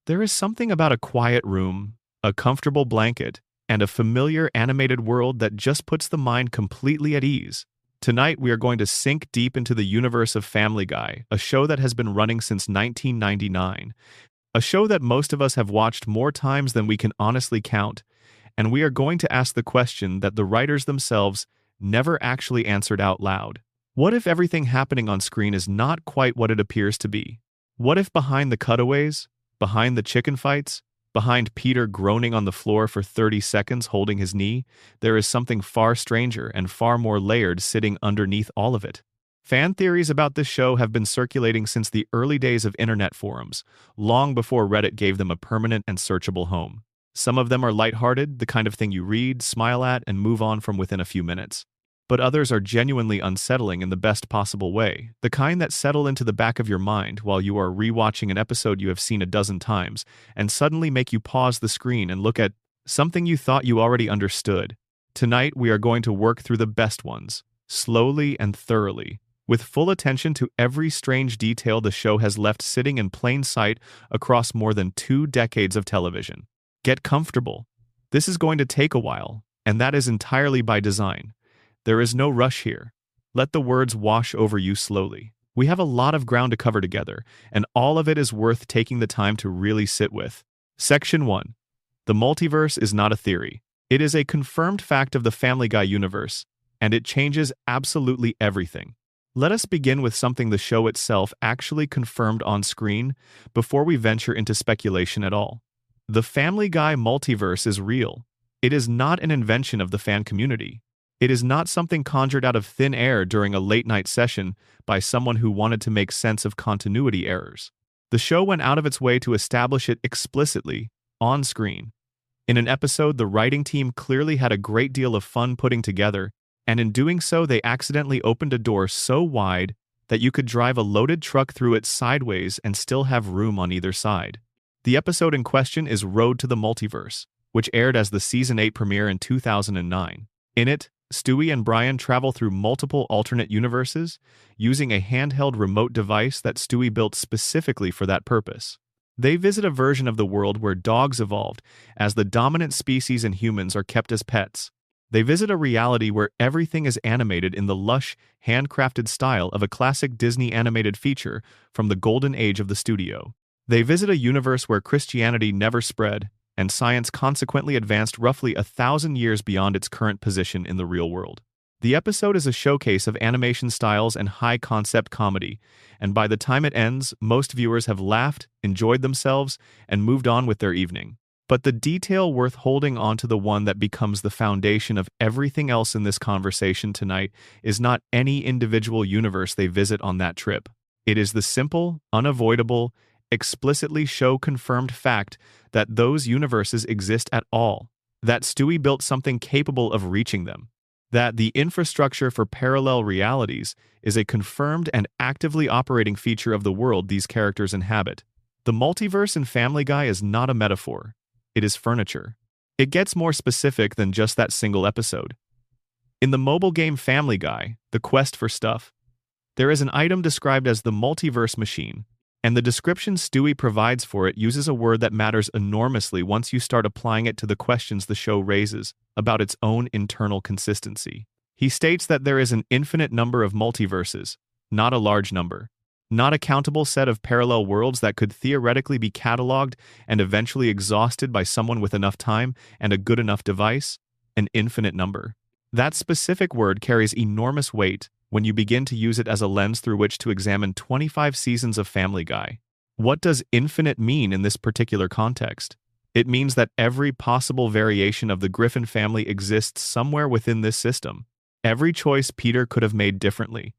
There is something about a quiet room, a comfortable blanket, and a familiar animated world that just puts the mind completely at ease. Tonight, we are going to sink deep into the universe of Family Guy, a show that has been running since 1999, a show that most of us have watched more times than we can honestly count, and we are going to ask the question that the writers themselves never actually answered out loud. What if everything happening on screen is not quite what it appears to be? What if behind the cutaways, behind the chicken fights, behind Peter groaning on the floor for 30 seconds holding his knee, there is something far stranger and far more layered sitting underneath all of it? Fan theories about this show have been circulating since the early days of internet forums, long before Reddit gave them a permanent and searchable home. Some of them are lighthearted, the kind of thing you read, smile at, and move on from within a few minutes. But others are genuinely unsettling in the best possible way, the kind that settle into the back of your mind while you are rewatching an episode you have seen a dozen times, and suddenly make you pause the screen and look at something you thought you already understood. Tonight, we are going to work through the best ones, slowly and thoroughly, with full attention to every strange detail the show has left sitting in plain sight across more than 2 decades of television. Get comfortable. This is going to take a while, and that is entirely by design. There is no rush here. Let the words wash over you slowly. We have a lot of ground to cover together, and all of it is worth taking the time to really sit with. Section 1. The multiverse is not a theory. It is a confirmed fact of the Family Guy universe, and it changes absolutely everything. Let us begin with something the show itself actually confirmed on screen before we venture into speculation at all. The Family Guy multiverse is real. It is not an invention of the fan community. It is not something conjured out of thin air during a late-night session by someone who wanted to make sense of continuity errors. The show went out of its way to establish it explicitly, on screen. In an episode the writing team clearly had a great deal of fun putting together, and in doing so they accidentally opened a door so wide that you could drive a loaded truck through it sideways and still have room on either side. The episode in question is Road to the Multiverse, which aired as the Season 8 premiere in 2009. In it, Stewie and Brian travel through multiple alternate universes, using a handheld remote device that Stewie built specifically for that purpose. They visit a version of the world where dogs evolved as the dominant species and humans are kept as pets. They visit a reality where everything is animated in the lush, handcrafted style of a classic Disney animated feature from the golden age of the studio. They visit a universe where Christianity never spread, and science consequently advanced roughly 1,000 years beyond its current position in the real world. The episode is a showcase of animation styles and high-concept comedy, and by the time it ends, most viewers have laughed, enjoyed themselves, and moved on with their evening. But the detail worth holding on to, the one that becomes the foundation of everything else in this conversation tonight, is not any individual universe they visit on that trip. It is the simple, unavoidable, explicitly show-confirmed fact that those universes exist at all, that Stewie built something capable of reaching them, that the infrastructure for parallel realities is a confirmed and actively operating feature of the world these characters inhabit. The multiverse in Family Guy is not a metaphor. It is furniture. It gets more specific than just that single episode. In the mobile game Family Guy, The Quest for Stuff, there is an item described as the multiverse machine, and the description Stewie provides for it uses a word that matters enormously once you start applying it to the questions the show raises about its own internal consistency. He states that there is an infinite number of multiverses, not a large number, not a countable set of parallel worlds that could theoretically be cataloged and eventually exhausted by someone with enough time and a good enough device, an infinite number. That specific word carries enormous weight when you begin to use it as a lens through which to examine 25 seasons of Family Guy. What does infinite mean in this particular context? It means that every possible variation of the Griffin family exists somewhere within this system. Every choice Peter could have made differently,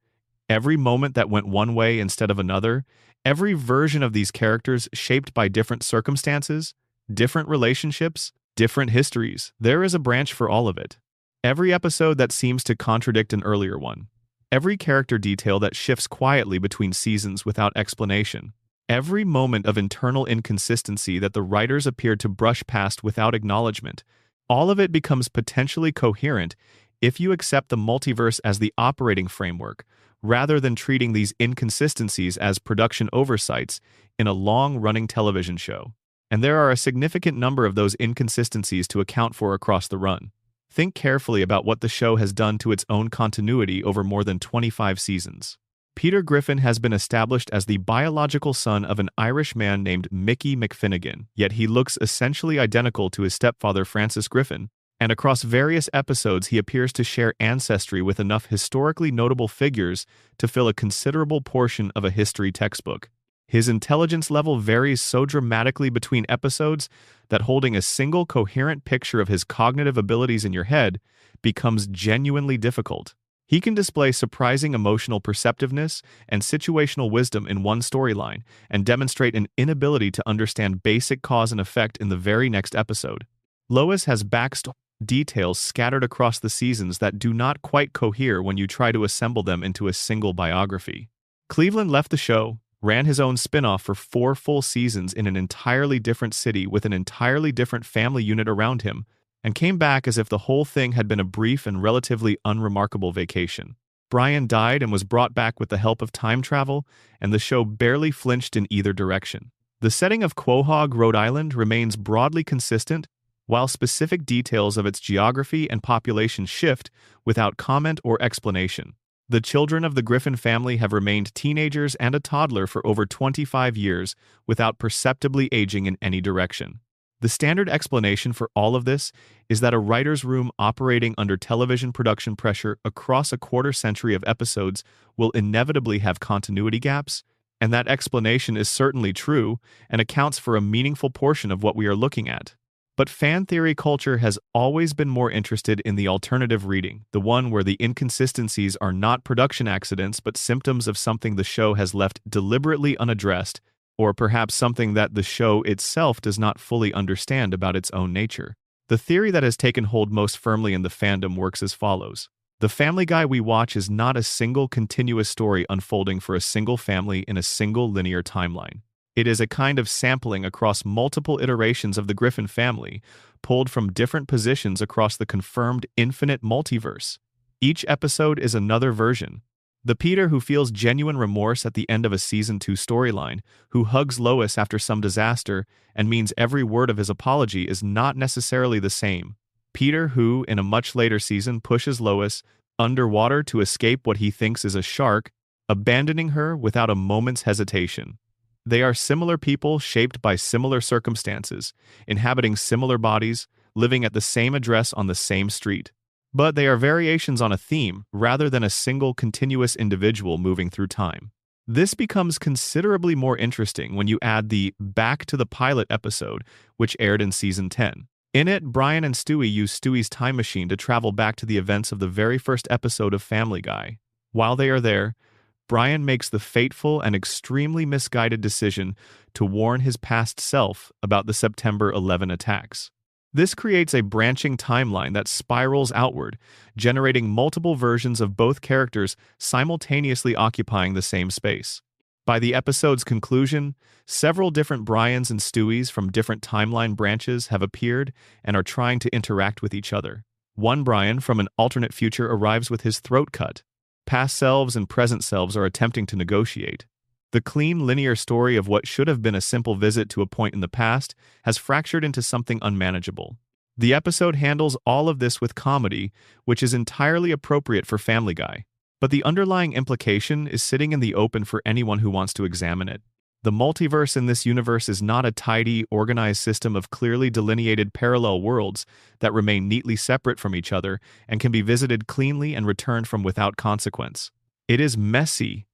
every moment that went one way instead of another, every version of these characters shaped by different circumstances, different relationships, different histories. There is a branch for all of it. Every episode that seems to contradict an earlier one. Every character detail that shifts quietly between seasons without explanation. Every moment of internal inconsistency that the writers appeared to brush past without acknowledgement. All of it becomes potentially coherent if you accept the multiverse as the operating framework, rather than treating these inconsistencies as production oversights in a long-running television show. and there are a significant number of those inconsistencies to account for across the run. Think carefully about what the show has done to its own continuity over more than 25 seasons. Peter Griffin has been established as the biological son of an Irish man named Mickey McFinnigan, yet he looks essentially identical to his stepfather Francis Griffin, and across various episodes he appears to share ancestry with enough historically notable figures to fill a considerable portion of a history textbook. His intelligence level varies so dramatically between episodes that holding a single coherent picture of his cognitive abilities in your head becomes genuinely difficult. He can display surprising emotional perceptiveness and situational wisdom in one storyline and demonstrate an inability to understand basic cause and effect in the very next episode. Lois has backstory details scattered across the seasons that do not quite cohere when you try to assemble them into a single biography. Cleveland left the show, ran his own spin-off for 4 full seasons in an entirely different city with an entirely different family unit around him, and came back as if the whole thing had been a brief and relatively unremarkable vacation. Brian died and was brought back with the help of time travel, and the show barely flinched in either direction. The setting of Quahog, Rhode Island remains broadly consistent, while specific details of its geography and population shift without comment or explanation. The children of the Griffin family have remained teenagers and a toddler for over 25 years without perceptibly aging in any direction. The standard explanation for all of this is that a writer's room operating under television production pressure across a quarter-century of episodes will inevitably have continuity gaps, and that explanation is certainly true and accounts for a meaningful portion of what we are looking at. But fan theory culture has always been more interested in the alternative reading, the one where the inconsistencies are not production accidents but symptoms of something the show has left deliberately unaddressed, or perhaps something that the show itself does not fully understand about its own nature. The theory that has taken hold most firmly in the fandom works as follows. The Family Guy we watch is not a single continuous story unfolding for a single family in a single linear timeline. It is a kind of sampling across multiple iterations of the Griffin family, pulled from different positions across the confirmed infinite multiverse. Each episode is another version. The Peter who feels genuine remorse at the end of a Season 2 storyline, who hugs Lois after some disaster and means every word of his apology, is not necessarily the same. Peter who, in a much later season, pushes Lois underwater to escape what he thinks is a shark, abandoning her without a moment's hesitation. They are similar people shaped by similar circumstances, inhabiting similar bodies, living at the same address on the same street. But they are variations on a theme rather than a single continuous individual moving through time. This becomes considerably more interesting when you add the Back to the Pilot episode, which aired in Season 10. In it, Brian and Stewie use Stewie's time machine to travel back to the events of the very first episode of Family Guy. While they are there, Brian makes the fateful and extremely misguided decision to warn his past self about the September 11 attacks. This creates a branching timeline that spirals outward, generating multiple versions of both characters simultaneously occupying the same space. By the episode's conclusion, several different Brians and Stewies from different timeline branches have appeared and are trying to interact with each other. One Brian from an alternate future arrives with his throat cut. Past selves and present selves are attempting to negotiate. The clean, linear story of what should have been a simple visit to a point in the past has fractured into something unmanageable. The episode handles all of this with comedy, which is entirely appropriate for Family Guy. But the underlying implication is sitting in the open for anyone who wants to examine it. The multiverse in this universe is not a tidy, organized system of clearly delineated parallel worlds that remain neatly separate from each other and can be visited cleanly and returned from without consequence. It is messy.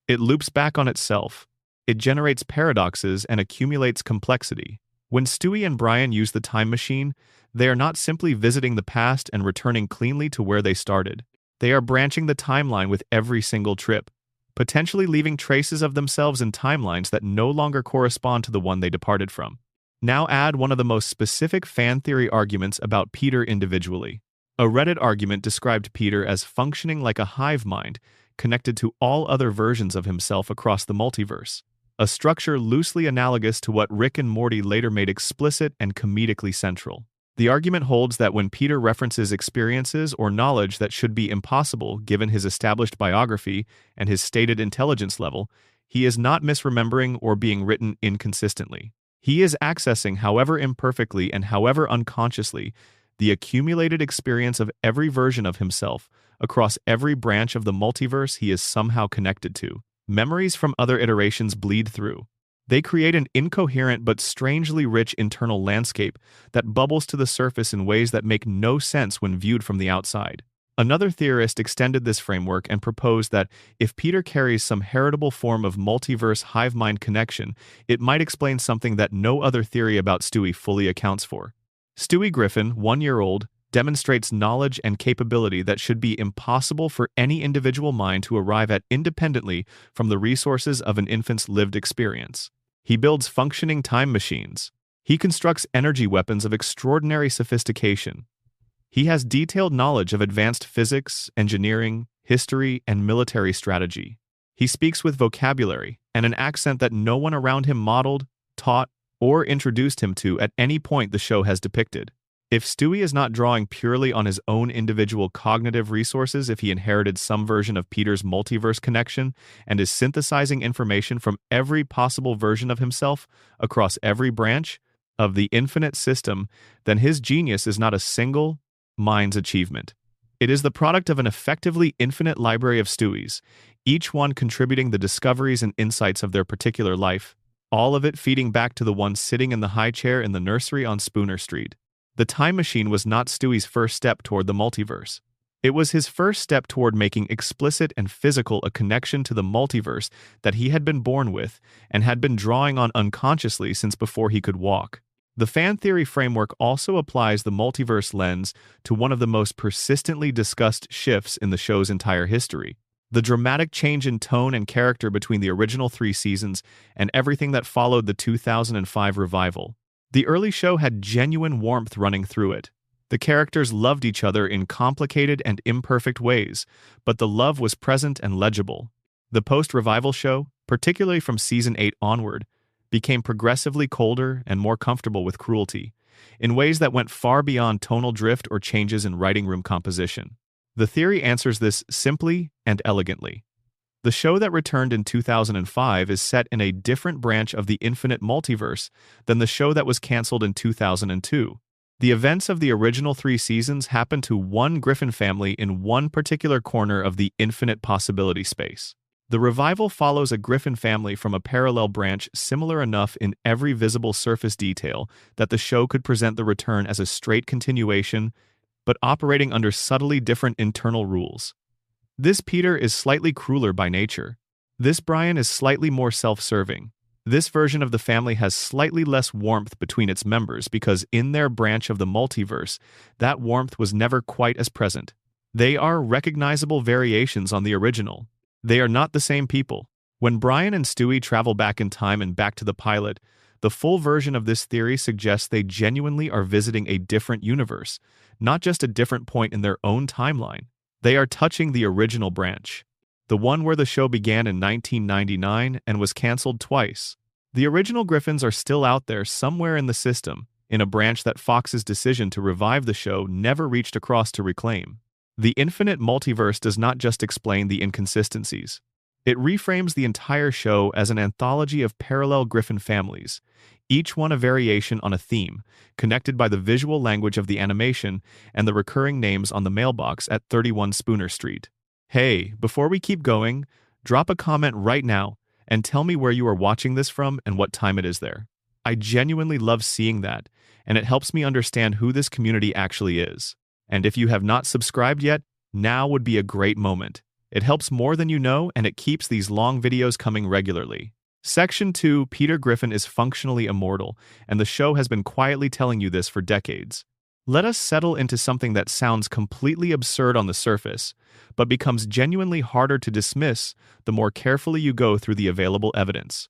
It loops back on itself. It generates paradoxes and accumulates complexity. When Stewie and Brian use the time machine, they are not simply visiting the past and returning cleanly to where they started. They are branching the timeline with every single trip, potentially leaving traces of themselves in timelines that no longer correspond to the one they departed from. Now add one of the most specific fan theory arguments about Peter individually. A Reddit argument described Peter as functioning like a hive mind, connected to all other versions of himself across the multiverse, a structure loosely analogous to what Rick and Morty later made explicit and comedically central. The argument holds that when Peter references experiences or knowledge that should be impossible given his established biography and his stated intelligence level, he is not misremembering or being written inconsistently. He is accessing, however imperfectly and however unconsciously, the accumulated experience of every version of himself across every branch of the multiverse he is somehow connected to. Memories from other iterations bleed through. They create an incoherent but strangely rich internal landscape that bubbles to the surface in ways that make no sense when viewed from the outside. Another theorist extended this framework and proposed that if Peter carries some heritable form of multiverse hive mind connection, it might explain something that no other theory about Stewie fully accounts for. Stewie Griffin, 1 year old, demonstrates knowledge and capability that should be impossible for any individual mind to arrive at independently from the resources of an infant's lived experience. He builds functioning time machines. He constructs energy weapons of extraordinary sophistication. He has detailed knowledge of advanced physics, engineering, history, and military strategy. He speaks with vocabulary and an accent that no one around him modeled, taught, or introduced him to at any point the show has depicted. If Stewie is not drawing purely on his own individual cognitive resources, if he inherited some version of Peter's multiverse connection and is synthesizing information from every possible version of himself across every branch of the infinite system, then his genius is not a single mind's achievement. It is the product of an effectively infinite library of Stewies, each one contributing the discoveries and insights of their particular life, all of it feeding back to the one sitting in the high chair in the nursery on Spooner Street. The time machine was not Stewie's first step toward the multiverse. It was his first step toward making explicit and physical a connection to the multiverse that he had been born with and had been drawing on unconsciously since before he could walk. The fan theory framework also applies the multiverse lens to one of the most persistently discussed shifts in the show's entire history: the dramatic change in tone and character between the original 3 seasons and everything that followed the 2005 revival. The early show had genuine warmth running through it. The characters loved each other in complicated and imperfect ways, but the love was present and legible. The post-revival show, particularly from season 8 onward, became progressively colder and more comfortable with cruelty, in ways that went far beyond tonal drift or changes in writing room composition. The theory answers this simply and elegantly. The show that returned in 2005 is set in a different branch of the infinite multiverse than the show that was canceled in 2002. The events of the original 3 seasons happen to one Griffin family in one particular corner of the infinite possibility space. The revival follows a Griffin family from a parallel branch similar enough in every visible surface detail that the show could present the return as a straight continuation, but operating under subtly different internal rules. This Peter is slightly crueler by nature. This Brian is slightly more self-serving. This version of the family has slightly less warmth between its members because in their branch of the multiverse, that warmth was never quite as present. They are recognizable variations on the original. They are not the same people. When Brian and Stewie travel back in time and back to the pilot, the full version of this theory suggests they genuinely are visiting a different universe, not just a different point in their own timeline. They are touching the original branch, the one where the show began in 1999 and was canceled twice. The original Griffins are still out there somewhere in the system, in a branch that Fox's decision to revive the show never reached across to reclaim. The infinite multiverse does not just explain the inconsistencies. It reframes the entire show as an anthology of parallel Griffin families, each one a variation on a theme, connected by the visual language of the animation and the recurring names on the mailbox at 31 Spooner Street. Hey, before we keep going, drop a comment right now and tell me where you are watching this from and what time it is there. I genuinely love seeing that, and it helps me understand who this community actually is. And if you have not subscribed yet, now would be a great moment. It helps more than you know, and it keeps these long videos coming regularly. Section 2, Peter Griffin is functionally immortal, and the show has been quietly telling you this for decades. Let us settle into something that sounds completely absurd on the surface, but becomes genuinely harder to dismiss the more carefully you go through the available evidence.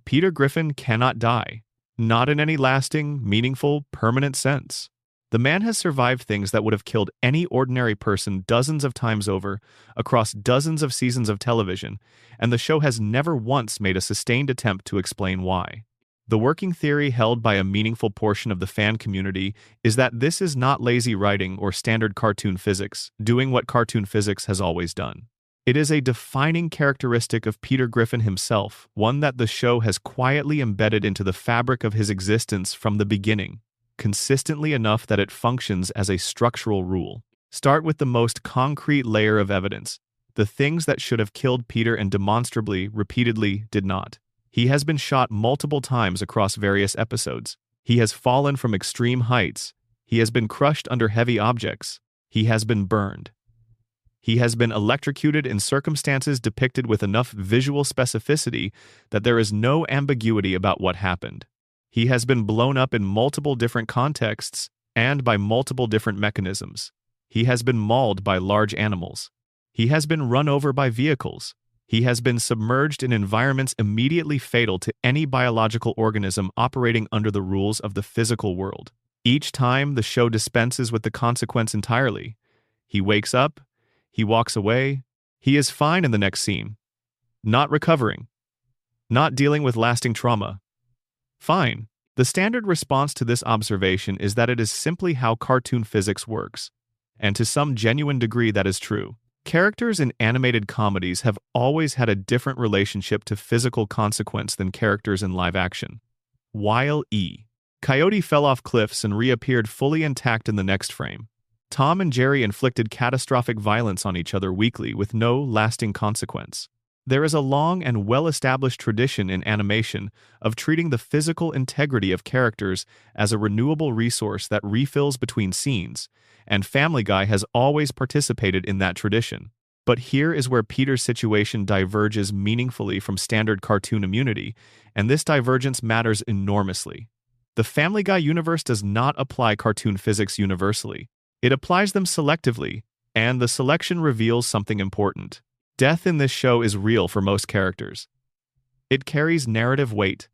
Peter Griffin cannot die. Not in any lasting, meaningful, permanent sense. The man has survived things that would have killed any ordinary person dozens of times over, across dozens of seasons of television, and the show has never once made a sustained attempt to explain why. The working theory held by a meaningful portion of the fan community is that this is not lazy writing or standard cartoon physics, doing what cartoon physics has always done. It is a defining characteristic of Peter Griffin himself, one that the show has quietly embedded into the fabric of his existence from the beginning, consistently enough that it functions as a structural rule. Start with the most concrete layer of evidence, the things that should have killed Peter and demonstrably, repeatedly, did not. He has been shot multiple times across various episodes. He has fallen from extreme heights. He has been crushed under heavy objects. He has been burned. He has been electrocuted in circumstances depicted with enough visual specificity that there is no ambiguity about what happened. He has been blown up in multiple different contexts and by multiple different mechanisms. He has been mauled by large animals. He has been run over by vehicles. He has been submerged in environments immediately fatal to any biological organism operating under the rules of the physical world. Each time, the show dispenses with the consequence entirely. He wakes up, he walks away, he is fine in the next scene. Not recovering. Not dealing with lasting trauma. Fine. The standard response to this observation is that it is simply how cartoon physics works. And to some genuine degree that is true. Characters in animated comedies have always had a different relationship to physical consequence than characters in live action. Wile E. Coyote fell off cliffs and reappeared fully intact in the next frame. Tom and Jerry inflicted catastrophic violence on each other weekly with no lasting consequence. There is a long and well-established tradition in animation of treating the physical integrity of characters as a renewable resource that refills between scenes, and Family Guy has always participated in that tradition. But here is where Peter's situation diverges meaningfully from standard cartoon immunity, and this divergence matters enormously. The Family Guy universe does not apply cartoon physics universally. It applies them selectively, and the selection reveals something important. Death in this show is real for most characters. It carries narrative weight.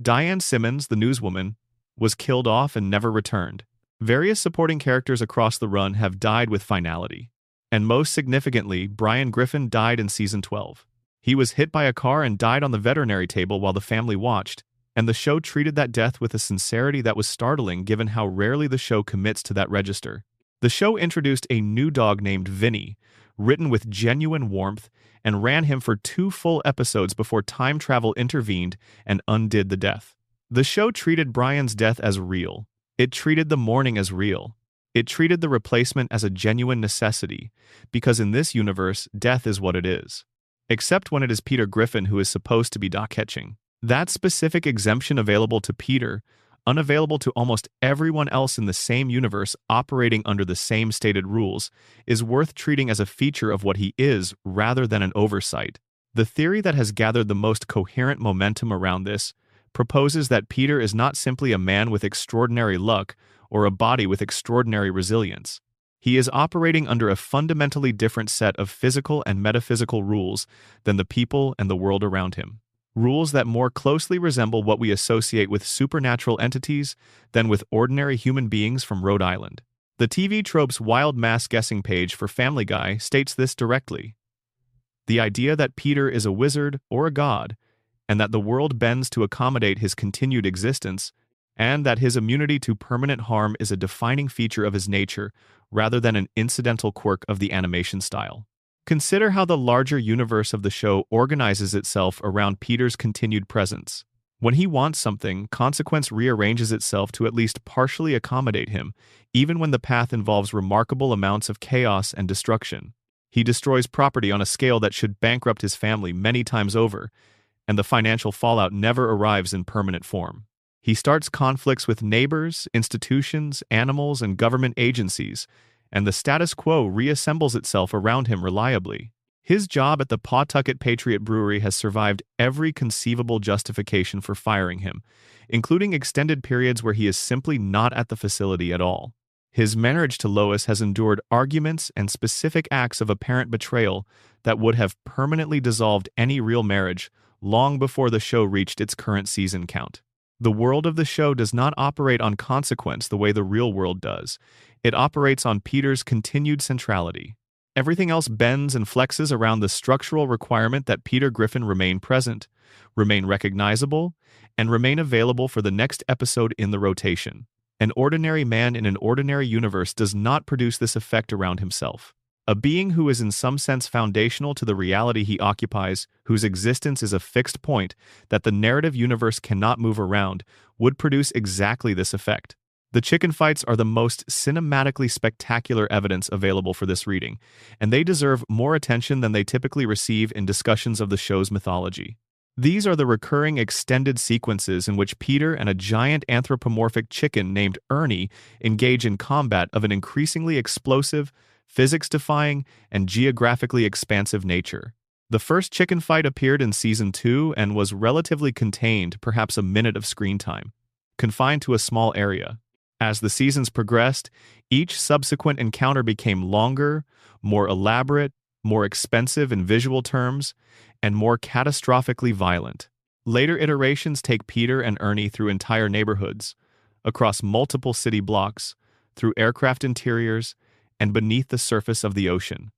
Diane Simmons, the newswoman, was killed off and never returned. Various supporting characters across the run have died with finality. And most significantly, Brian Griffin died in Season 12. He was hit by a car and died on the veterinary table while the family watched, and the show treated that death with a sincerity that was startling given how rarely the show commits to that register. The show introduced a new dog named Vinny, written with genuine warmth, and ran him for 2 full episodes before time travel intervened and undid the death. The show treated Brian's death as real. It treated the mourning as real. It treated the replacement as a genuine necessity, because in this universe, death is what it is. Except when it is Peter Griffin who is supposed to be dog-catching. That specific exemption available to Peter, unavailable to almost everyone else in the same universe operating under the same stated rules, is worth treating as a feature of what he is rather than an oversight. The theory that has gathered the most coherent momentum around this proposes that Peter is not simply a man with extraordinary luck or a body with extraordinary resilience. He is operating under a fundamentally different set of physical and metaphysical rules than the people and the world around him. Rules that more closely resemble what we associate with supernatural entities than with ordinary human beings from Rhode Island. The TV Tropes Wild Mass Guessing page for Family Guy states this directly. The idea that Peter is a wizard or a god, and that the world bends to accommodate his continued existence, and that his immunity to permanent harm is a defining feature of his nature rather than an incidental quirk of the animation style. Consider how the larger universe of the show organizes itself around Peter's continued presence. When he wants something, consequence rearranges itself to at least partially accommodate him, even when the path involves remarkable amounts of chaos and destruction. He destroys property on a scale that should bankrupt his family many times over, and the financial fallout never arrives in permanent form. He starts conflicts with neighbors, institutions, animals, and government agencies, and the status quo reassembles itself around him reliably. His job at the Pawtucket Patriot Brewery has survived every conceivable justification for firing him, including extended periods where he is simply not at the facility at all. His marriage to Lois has endured arguments and specific acts of apparent betrayal that would have permanently dissolved any real marriage long before the show reached its current season count. The world of the show does not operate on consequence the way the real world does. It operates on Peter's continued centrality. Everything else bends and flexes around the structural requirement that Peter Griffin remain present, remain recognizable, and remain available for the next episode in the rotation. An ordinary man in an ordinary universe does not produce this effect around himself. a being who is in some sense foundational to the reality he occupies, whose existence is a fixed point that the narrative universe cannot move around, would produce exactly this effect. The chicken fights are the most cinematically spectacular evidence available for this reading, and they deserve more attention than they typically receive in discussions of the show's mythology. These are the recurring extended sequences in which Peter and a giant anthropomorphic chicken named Ernie engage in combat of an increasingly explosive, physics-defying, and geographically expansive nature. The first chicken fight appeared in Season 2 and was relatively contained, perhaps a minute of screen time, confined to a small area. As the seasons progressed, each subsequent encounter became longer, more elaborate, more expensive in visual terms, and more catastrophically violent. Later iterations take Peter and Ernie through entire neighborhoods, across multiple city blocks, through aircraft interiors, and beneath the surface of the ocean.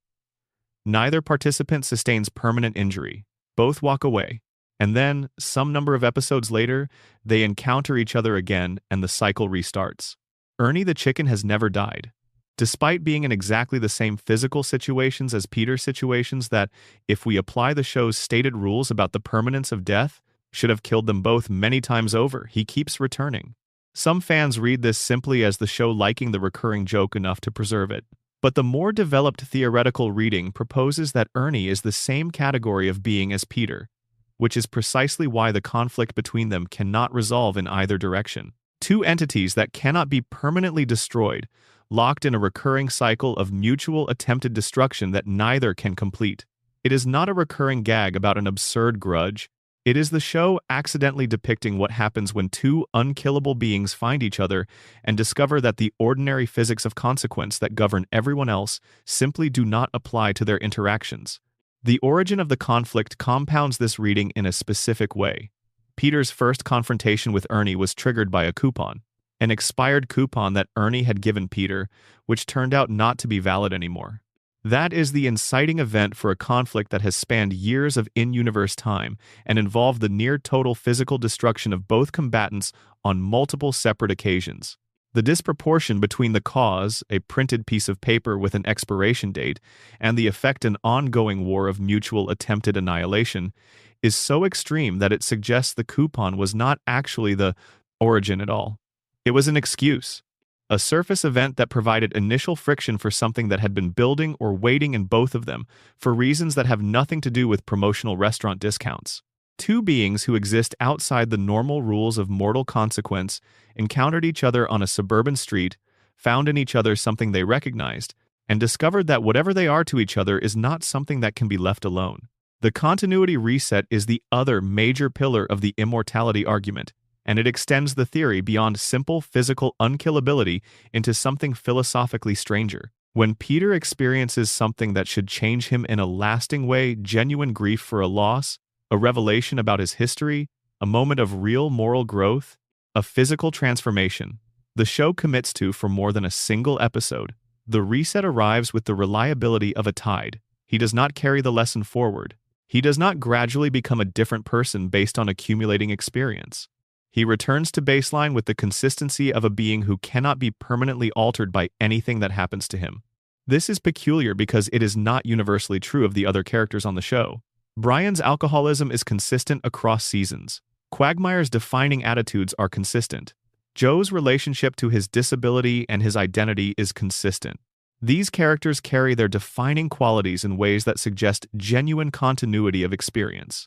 Neither participant sustains permanent injury. Both walk away. And then, some number of episodes later, they encounter each other again and the cycle restarts. Ernie the chicken has never died. Despite being in exactly the same physical situations as Peter's situations that, if we apply the show's stated rules about the permanence of death, should have killed them both many times over, he keeps returning. Some fans read this simply as the show liking the recurring joke enough to preserve it. But the more developed theoretical reading proposes that Ernie is the same category of being as Peter, which is precisely why the conflict between them cannot resolve in either direction. Two entities that cannot be permanently destroyed, locked in a recurring cycle of mutual attempted destruction that neither can complete. It is not a recurring gag about an absurd grudge. It is the show accidentally depicting what happens when two unkillable beings find each other and discover that the ordinary physics of consequence that govern everyone else simply do not apply to their interactions. The origin of the conflict compounds this reading in a specific way. Peter's first confrontation with Ernie was triggered by a coupon, an expired coupon that Ernie had given Peter, which turned out not to be valid anymore. That is the inciting event for a conflict that has spanned years of in-universe time and involved the near-total physical destruction of both combatants on multiple separate occasions. The disproportion between the cause, a printed piece of paper with an expiration date, and the effect, an ongoing war of mutual attempted annihilation, is so extreme that it suggests the coupon was not actually the origin at all. It was an excuse, a surface event that provided initial friction for something that had been building or waiting in both of them, for reasons that have nothing to do with promotional restaurant discounts. Two beings who exist outside the normal rules of mortal consequence encountered each other on a suburban street, found in each other something they recognized, and discovered that whatever they are to each other is not something that can be left alone. The continuity reset is the other major pillar of the immortality argument, and it extends the theory beyond simple physical unkillability into something philosophically stranger. When Peter experiences something that should change him in a lasting way, genuine grief for a loss, a revelation about his history, a moment of real moral growth, a physical transformation, the show commits to for more than a single episode. The reset arrives with the reliability of a tide. He does not carry the lesson forward. He does not gradually become a different person based on accumulating experience. He returns to baseline with the consistency of a being who cannot be permanently altered by anything that happens to him. This is peculiar because it is not universally true of the other characters on the show. Brian's alcoholism is consistent across seasons. Quagmire's defining attitudes are consistent. Joe's relationship to his disability and his identity is consistent. These characters carry their defining qualities in ways that suggest genuine continuity of experience.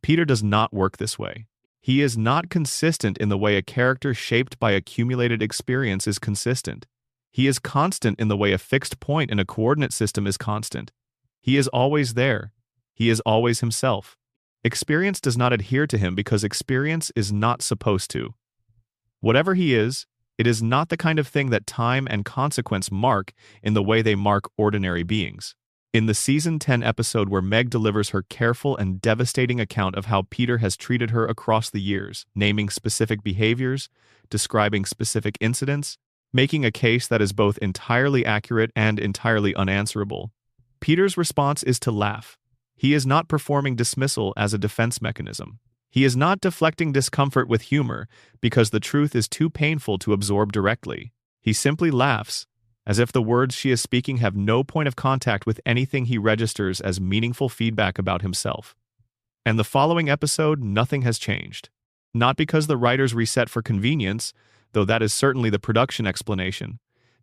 Peter does not work this way. He is not consistent in the way a character shaped by accumulated experience is consistent. He is constant in the way a fixed point in a coordinate system is constant. He is always there. He is always himself. Experience does not adhere to him because experience is not supposed to. Whatever he is, it is not the kind of thing that time and consequence mark in the way they mark ordinary beings. In the Season 10 episode where Meg delivers her careful and devastating account of how Peter has treated her across the years, naming specific behaviors, describing specific incidents, making a case that is both entirely accurate and entirely unanswerable, Peter's response is to laugh. He is not performing dismissal as a defense mechanism. He is not deflecting discomfort with humor because the truth is too painful to absorb directly. He simply laughs, as if the words she is speaking have no point of contact with anything he registers as meaningful feedback about himself. And the following episode, nothing has changed. Not because the writers reset for convenience, though that is certainly the production explanation.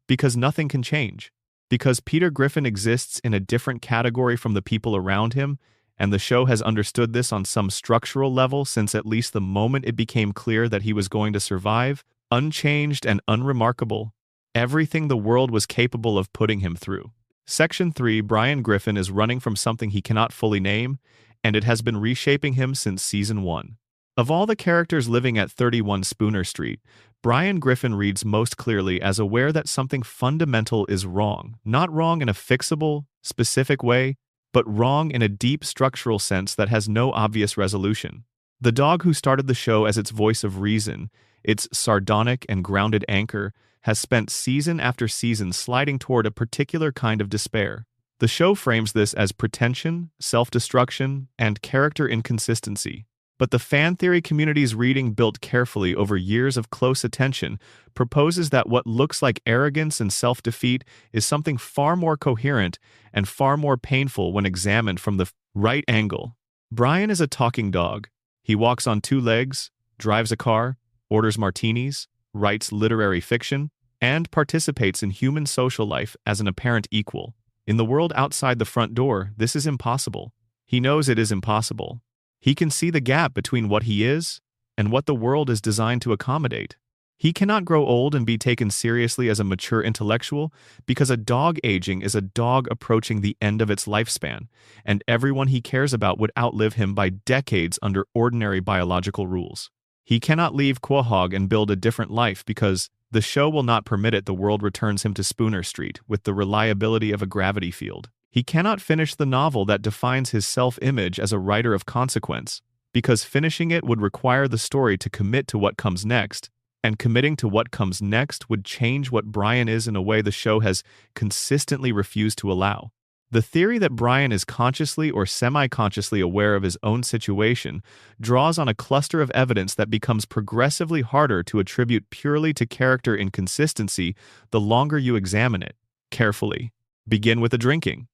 Because nothing can change. Because Peter Griffin exists in a different category from the people around him, and the show has understood this on some structural level since at least the moment it became clear that he was going to survive, unchanged and unremarkable, everything the world was capable of putting him through. Section 3, Brian Griffin is running from something he cannot fully name, and it has been reshaping him since Season 1. Of all the characters living at 31 Spooner Street, Brian Griffin reads most clearly as aware that something fundamental is wrong, not wrong in a fixable, specific way, but wrong in a deep structural sense that has no obvious resolution. The dog who started the show as its voice of reason, its sardonic and grounded anchor, has spent season after season sliding toward a particular kind of despair. The show frames this as pretension, self-destruction, and character inconsistency. But the fan theory community's reading, built carefully over years of close attention, proposes that what looks like arrogance and self-defeat is something far more coherent and far more painful when examined from the right angle. Brian is a talking dog. He walks on two legs, drives a car, orders martinis, writes literary fiction, and participates in human social life as an apparent equal. In the world outside the front door, this is impossible. He knows it is impossible. He can see the gap between what he is and what the world is designed to accommodate. He cannot grow old and be taken seriously as a mature intellectual because a dog aging is a dog approaching the end of its lifespan, and everyone he cares about would outlive him by decades under ordinary biological rules. He cannot leave Quahog and build a different life because the show will not permit it. The world returns him to Spooner Street with the reliability of a gravity field. He cannot finish the novel that defines his self-image as a writer of consequence, because finishing it would require the story to commit to what comes next, and committing to what comes next would change what Brian is in a way the show has consistently refused to allow. The theory that Brian is consciously or semi-consciously aware of his own situation draws on a cluster of evidence that becomes progressively harder to attribute purely to character inconsistency the longer you examine it carefully. Begin with the drinking.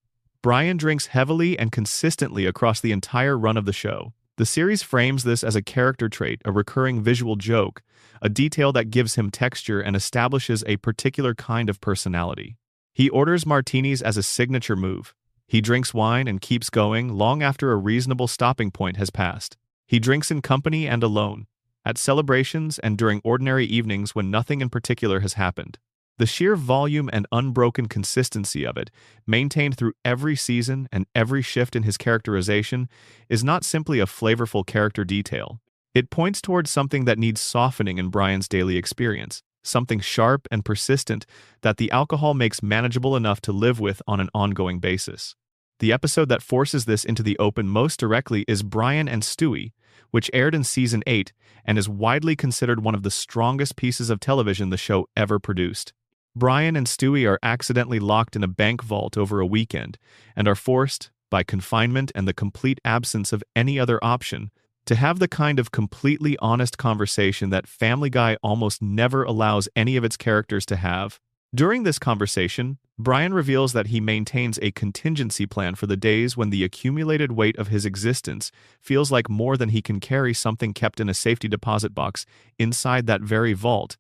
Brian drinks heavily and consistently across the entire run of the show. The series frames this as a character trait, a recurring visual joke, a detail that gives him texture and establishes a particular kind of personality. He orders martinis as a signature move. He drinks wine and keeps going long after a reasonable stopping point has passed. He drinks in company and alone, at celebrations and during ordinary evenings when nothing in particular has happened. The sheer volume and unbroken consistency of it, maintained through every season and every shift in his characterization, is not simply a flavorful character detail. It points towards something that needs softening in Brian's daily experience, something sharp and persistent that the alcohol makes manageable enough to live with on an ongoing basis. The episode that forces this into the open most directly is Brian and Stewie, which aired in Season 8 and is widely considered one of the strongest pieces of television the show ever produced. Brian and Stewie are accidentally locked in a bank vault over a weekend and are forced, by confinement and the complete absence of any other option, to have the kind of completely honest conversation that Family Guy almost never allows any of its characters to have. During this conversation, Brian reveals that he maintains a contingency plan for the days when the accumulated weight of his existence feels like more than he can carry, something kept in a safety deposit box inside that very vault.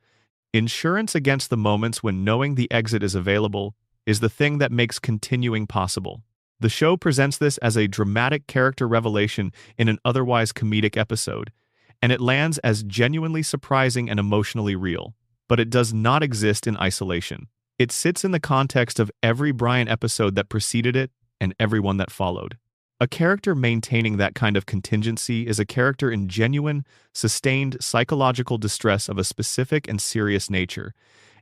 Insurance against the moments when knowing the exit is available is the thing that makes continuing possible. The show presents this as a dramatic character revelation in an otherwise comedic episode, and it lands as genuinely surprising and emotionally real. But it does not exist in isolation. It sits in the context of every Brian episode that preceded it and every one that followed. A character maintaining that kind of contingency is a character in genuine, sustained psychological distress of a specific and serious nature.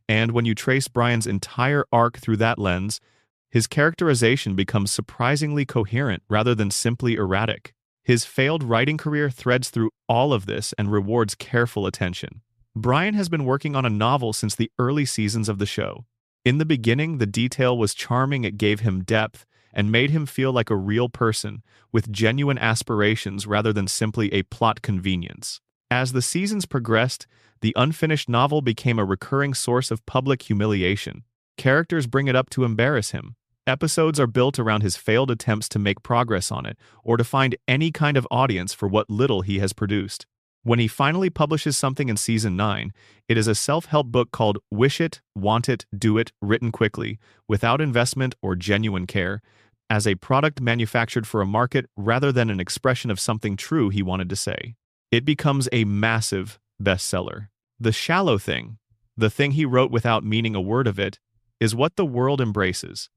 And when you trace Brian's entire arc through that lens, his characterization becomes surprisingly coherent rather than simply erratic. His failed writing career threads through all of this and rewards careful attention. Brian has been working on a novel since the early seasons of the show. In the beginning, the detail was charming. It gave him depth and made him feel like a real person with genuine aspirations rather than simply a plot convenience. As the seasons progressed, the unfinished novel became a recurring source of public humiliation. Characters bring it up to embarrass him. Episodes are built around his failed attempts to make progress on it or to find any kind of audience for what little he has produced. When he finally publishes something in Season 9, it is a self-help book called Wish It, Want It, Do It, written quickly, without investment or genuine care, as a product manufactured for a market rather than an expression of something true he wanted to say. It becomes a massive bestseller. The shallow thing, the thing he wrote without meaning a word of it, is what the world embraces.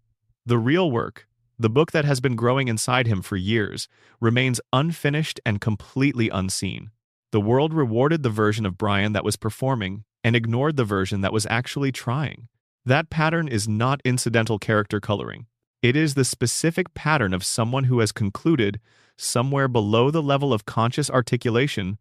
The real work, the book that has been growing inside him for years, remains unfinished and completely unseen. The world rewarded the version of Brian that was performing and ignored the version that was actually trying. That pattern is not incidental character coloring. It is the specific pattern of someone who has concluded, somewhere below the level of conscious articulation,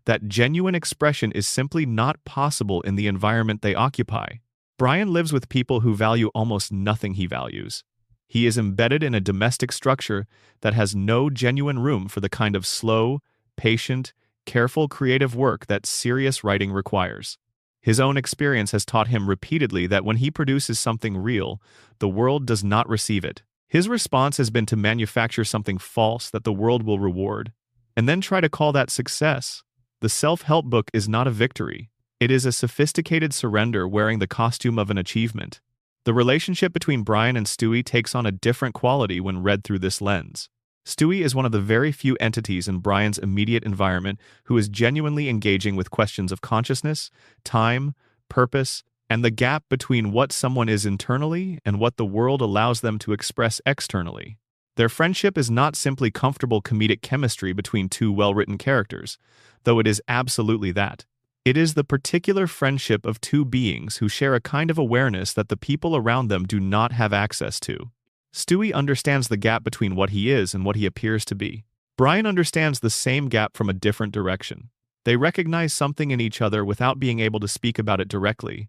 that genuine expression is simply not possible in the environment they occupy. Brian lives with people who value almost nothing he values. He is embedded in a domestic structure that has no genuine room for the kind of slow, patient, careful creative work that serious writing requires. His own experience has taught him repeatedly that when he produces something real, the world does not receive it. His response has been to manufacture something false that the world will reward, and then try to call that success. The self-help book is not a victory. It is a sophisticated surrender wearing the costume of an achievement. The relationship between Brian and Stewie takes on a different quality when read through this lens. Stewie is one of the very few entities in Brian's immediate environment who is genuinely engaging with questions of consciousness, time, purpose, and the gap between what someone is internally and what the world allows them to express externally. Their friendship is not simply comfortable comedic chemistry between two well-written characters, though it is absolutely that. It is the particular friendship of two beings who share a kind of awareness that the people around them do not have access to. Stewie understands the gap between what he is and what he appears to be. Brian understands the same gap from a different direction. They recognize something in each other without being able to speak about it directly,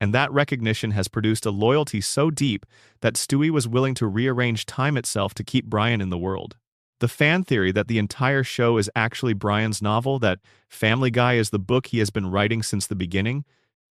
and that recognition has produced a loyalty so deep that Stewie was willing to rearrange time itself to keep Brian in the world. The fan theory that the entire show is actually Brian's novel, that Family Guy is the book he has been writing since the beginning,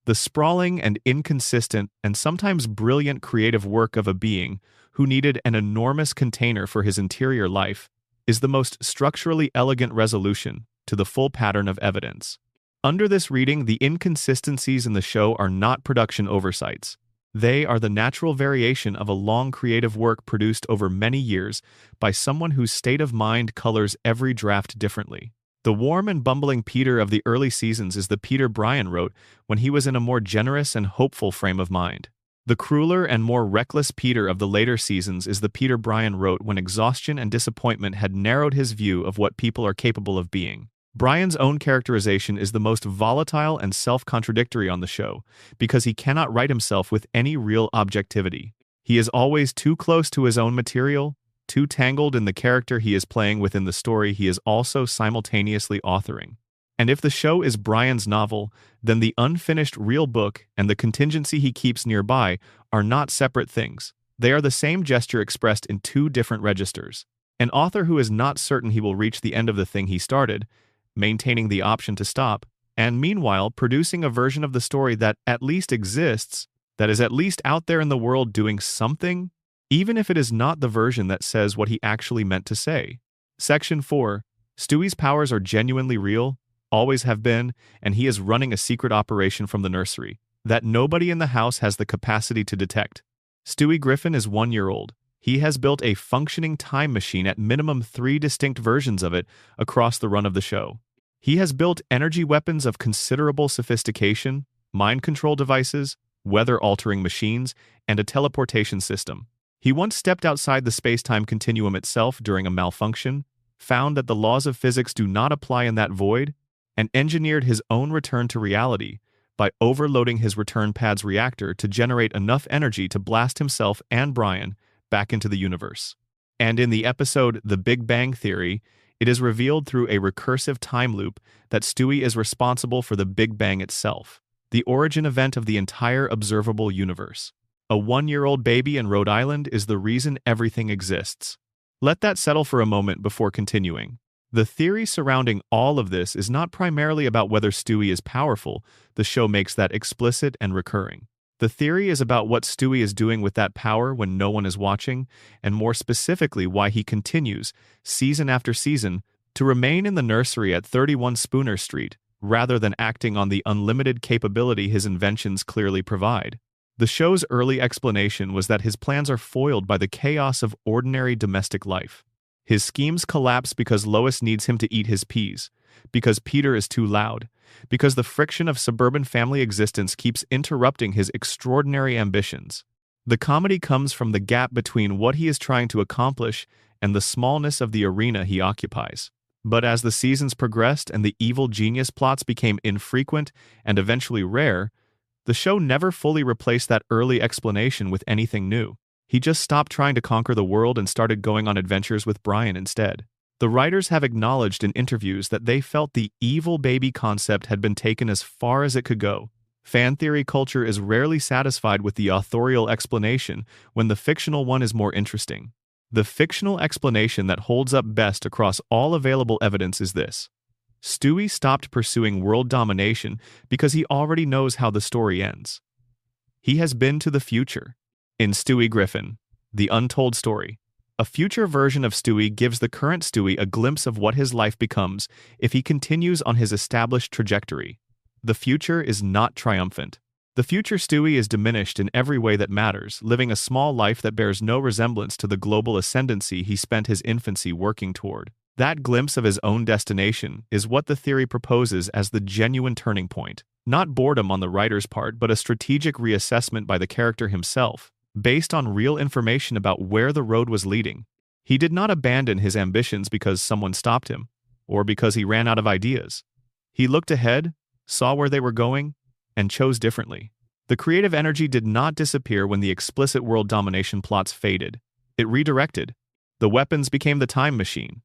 the sprawling and inconsistent and sometimes brilliant creative work of a being who needed an enormous container for his interior life, is the most structurally elegant resolution to the full pattern of evidence. Under this reading, the inconsistencies in the show are not production oversights. They are the natural variation of a long creative work produced over many years by someone whose state of mind colors every draft differently. The warm and bumbling Peter of the early seasons is the Peter Brian wrote when he was in a more generous and hopeful frame of mind. The crueler and more reckless Peter of the later seasons is the Peter Brian wrote when exhaustion and disappointment had narrowed his view of what people are capable of being. Brian's own characterization is the most volatile and self-contradictory on the show, because he cannot write himself with any real objectivity. He is always too close to his own material, too tangled in the character he is playing within the story he is also simultaneously authoring. And if the show is Brian's novel, then the unfinished real book and the contingency he keeps nearby are not separate things. They are the same gesture expressed in two different registers. An author who is not certain he will reach the end of the thing he started, maintaining the option to stop, and meanwhile producing a version of the story that at least exists, that is at least out there in the world doing something, even if it is not the version that says what he actually meant to say. Section 4. Stewie's powers are genuinely real, always have been, and he is running a secret operation from the nursery that nobody in the house has the capacity to detect. Stewie Griffin is 1 year old. He has built a functioning time machine, at minimum 3 distinct versions of it, across the run of the show. He has built energy weapons of considerable sophistication, mind control devices, weather-altering machines, and a teleportation system. He once stepped outside the space-time continuum itself during a malfunction, found that the laws of physics do not apply in that void, and engineered his own return to reality by overloading his return pad's reactor to generate enough energy to blast himself and Brian back into the universe. And in the episode The Big Bang Theory, it is revealed through a recursive time loop that Stewie is responsible for the Big Bang itself, the origin event of the entire observable universe. A 1-year-old baby in Rhode Island is the reason everything exists. Let that settle for a moment before continuing. The theory surrounding all of this is not primarily about whether Stewie is powerful. The show makes that explicit and recurring. The theory is about what Stewie is doing with that power when no one is watching, and more specifically why he continues, season after season, to remain in the nursery at 31 Spooner Street, rather than acting on the unlimited capability his inventions clearly provide. The show's early explanation was that his plans are foiled by the chaos of ordinary domestic life. His schemes collapse because Lois needs him to eat his peas, because Peter is too loud, because the friction of suburban family existence keeps interrupting his extraordinary ambitions. The comedy comes from the gap between what he is trying to accomplish and the smallness of the arena he occupies. But as the seasons progressed and the evil genius plots became infrequent and eventually rare, the show never fully replaced that early explanation with anything new. He just stopped trying to conquer the world and started going on adventures with Brian instead. The writers have acknowledged in interviews that they felt the evil baby concept had been taken as far as it could go. Fan theory culture is rarely satisfied with the authorial explanation when the fictional one is more interesting. The fictional explanation that holds up best across all available evidence is this: Stewie stopped pursuing world domination because he already knows how the story ends. He has been to the future. In Stewie Griffin, The Untold Story, a future version of Stewie gives the current Stewie a glimpse of what his life becomes if he continues on his established trajectory. The future is not triumphant. The future Stewie is diminished in every way that matters, living a small life that bears no resemblance to the global ascendancy he spent his infancy working toward. That glimpse of his own destination is what the theory proposes as the genuine turning point. Not boredom on the writer's part, but a strategic reassessment by the character himself, based on real information about where the road was leading. He did not abandon his ambitions because someone stopped him, or because he ran out of ideas. He looked ahead, saw where they were going, and chose differently. The creative energy did not disappear when the explicit world domination plots faded. It redirected. The weapons became the time machine.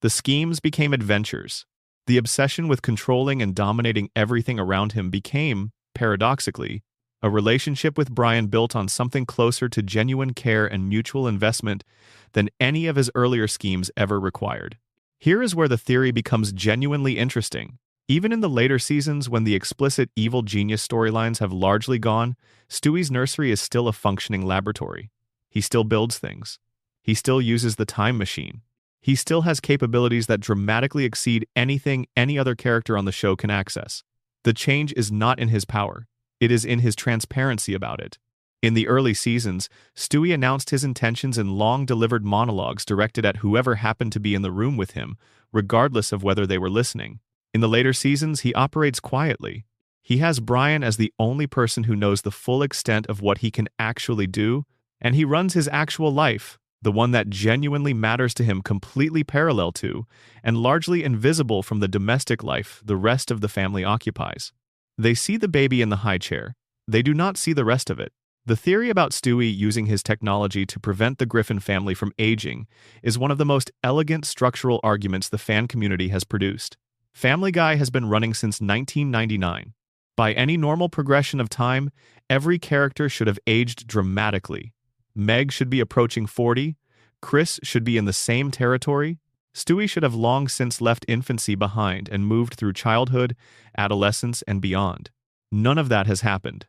The schemes became adventures. The obsession with controlling and dominating everything around him became, paradoxically, a relationship with Brian built on something closer to genuine care and mutual investment than any of his earlier schemes ever required. Here is where the theory becomes genuinely interesting. Even in the later seasons, when the explicit evil genius storylines have largely gone, Stewie's nursery is still a functioning laboratory. He still builds things. He still uses the time machine. He still has capabilities that dramatically exceed anything any other character on the show can access. The change is not in his power. It is in his transparency about it. In the early seasons, Stewie announced his intentions in long-delivered monologues directed at whoever happened to be in the room with him, regardless of whether they were listening. In the later seasons, he operates quietly. He has Brian as the only person who knows the full extent of what he can actually do, and he runs his actual life, the one that genuinely matters to him, completely parallel to, and largely invisible from the domestic life the rest of the family occupies. They see the baby in the high chair. They do not see the rest of it. The theory about Stewie using his technology to prevent the Griffin family from aging is one of the most elegant structural arguments the fan community has produced. Family Guy has been running since 1999. By any normal progression of time, every character should have aged dramatically. Meg should be approaching 40, Chris should be in the same territory, Stewie should have long since left infancy behind and moved through childhood, adolescence, and beyond. None of that has happened.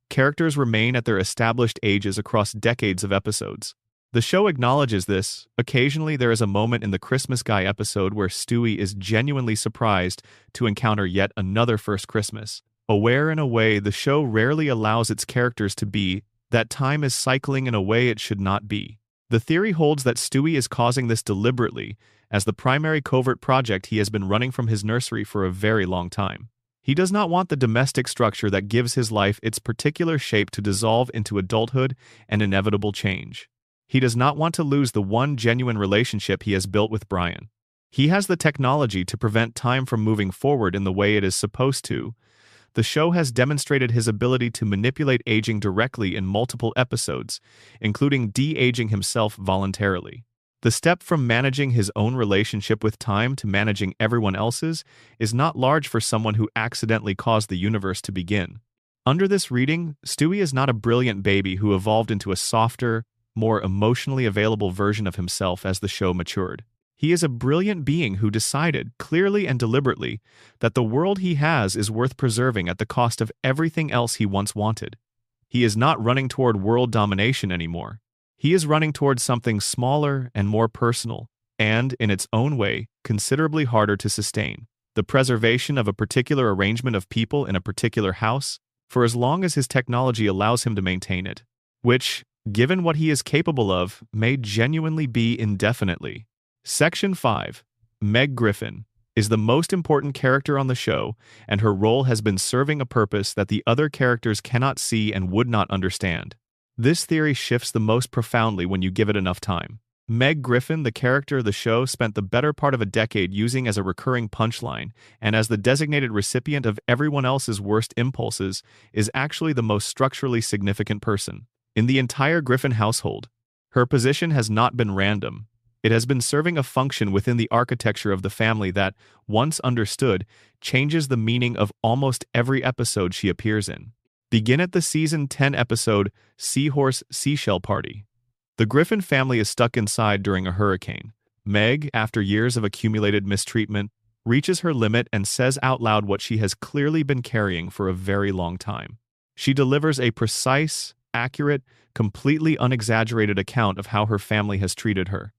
Characters remain at their established ages across decades of episodes. The show acknowledges this. Occasionally there is a moment in the Christmas Guy episode where Stewie is genuinely surprised to encounter yet another first Christmas. Aware in a way the show rarely allows its characters to be, that time is cycling in a way it should not be. The theory holds that Stewie is causing this deliberately, as the primary covert project he has been running from his nursery for a very long time. He does not want the domestic structure that gives his life its particular shape to dissolve into adulthood and inevitable change. He does not want to lose the one genuine relationship he has built with Brian. He has the technology to prevent time from moving forward in the way it is supposed to. The show has demonstrated his ability to manipulate aging directly in multiple episodes, including de-aging himself voluntarily. The step from managing his own relationship with time to managing everyone else's is not large for someone who accidentally caused the universe to begin. Under this reading, Stewie is not a brilliant baby who evolved into a softer, more emotionally available version of himself as the show matured. He is a brilliant being who decided, clearly and deliberately, that the world he has is worth preserving at the cost of everything else he once wanted. He is not running toward world domination anymore. He is running towards something smaller and more personal, and, in its own way, considerably harder to sustain. The preservation of a particular arrangement of people in a particular house, for as long as his technology allows him to maintain it, which, given what he is capable of, may genuinely be indefinitely. Section 5. Meg Griffin is the most important character on the show, and her role has been serving a purpose that the other characters cannot see and would not understand. This theory shifts the most profoundly when you give it enough time. Meg Griffin, the character of the show, spent the better part of a decade using as a recurring punchline, and as the designated recipient of everyone else's worst impulses, is actually the most structurally significant person in the entire Griffin household. Her position has not been random. It has been serving a function within the architecture of the family that, once understood, changes the meaning of almost every episode she appears in. Begin at the season 10 episode, Seahorse Seashell Party. The Griffin family is stuck inside during a hurricane. Meg, after years of accumulated mistreatment, reaches her limit and says out loud what she has clearly been carrying for a very long time. She delivers a precise, accurate, completely unexaggerated account of how her family has treated her.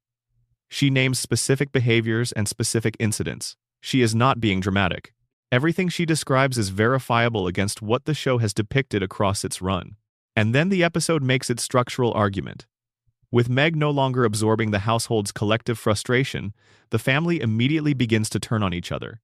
She names specific behaviors and specific incidents. She is not being dramatic. Everything she describes is verifiable against what the show has depicted across its run. And then the episode makes its structural argument. With Meg no longer absorbing the household's collective frustration, the family immediately begins to turn on each other.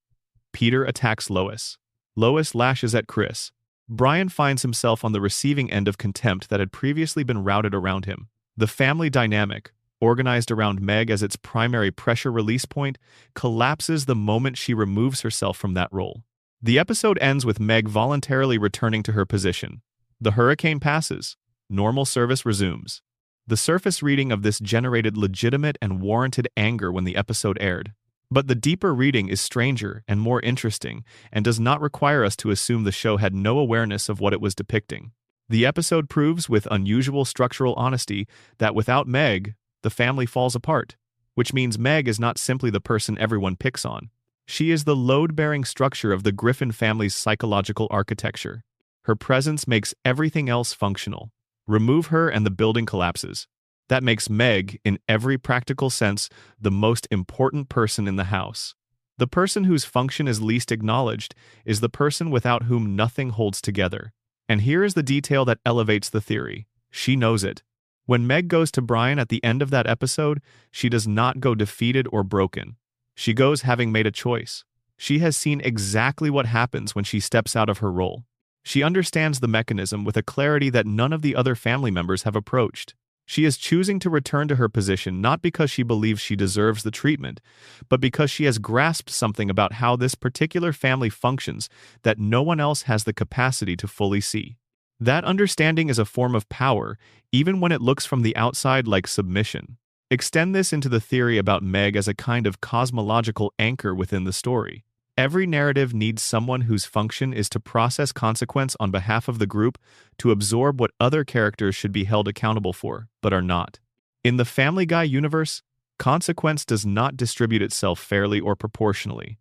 Peter attacks Lois. Lois lashes at Chris. Brian finds himself on the receiving end of contempt that had previously been routed around him. The family dynamic, organized around Meg as its primary pressure release point, collapses the moment she removes herself from that role. The episode ends with Meg voluntarily returning to her position. The hurricane passes. Normal service resumes. The surface reading of this generated legitimate and warranted anger when the episode aired. But the deeper reading is stranger and more interesting, and does not require us to assume the show had no awareness of what it was depicting. The episode proves with unusual structural honesty that without Meg, the family falls apart, which means Meg is not simply the person everyone picks on. She is the load-bearing structure of the Griffin family's psychological architecture. Her presence makes everything else functional. Remove her and the building collapses. That makes Meg, in every practical sense, the most important person in the house. The person whose function is least acknowledged is the person without whom nothing holds together. And here is the detail that elevates the theory. She knows it. When Meg goes to Brian at the end of that episode, she does not go defeated or broken. She goes having made a choice. She has seen exactly what happens when she steps out of her role. She understands the mechanism with a clarity that none of the other family members have approached. She is choosing to return to her position not because she believes she deserves the treatment, but because she has grasped something about how this particular family functions that no one else has the capacity to fully see. That understanding is a form of power, even when it looks from the outside like submission. Extend this into the theory about Meg as a kind of cosmological anchor within the story. Every narrative needs someone whose function is to process consequence on behalf of the group, to absorb what other characters should be held accountable for, but are not. In the Family Guy universe, consequence does not distribute itself fairly or proportionally.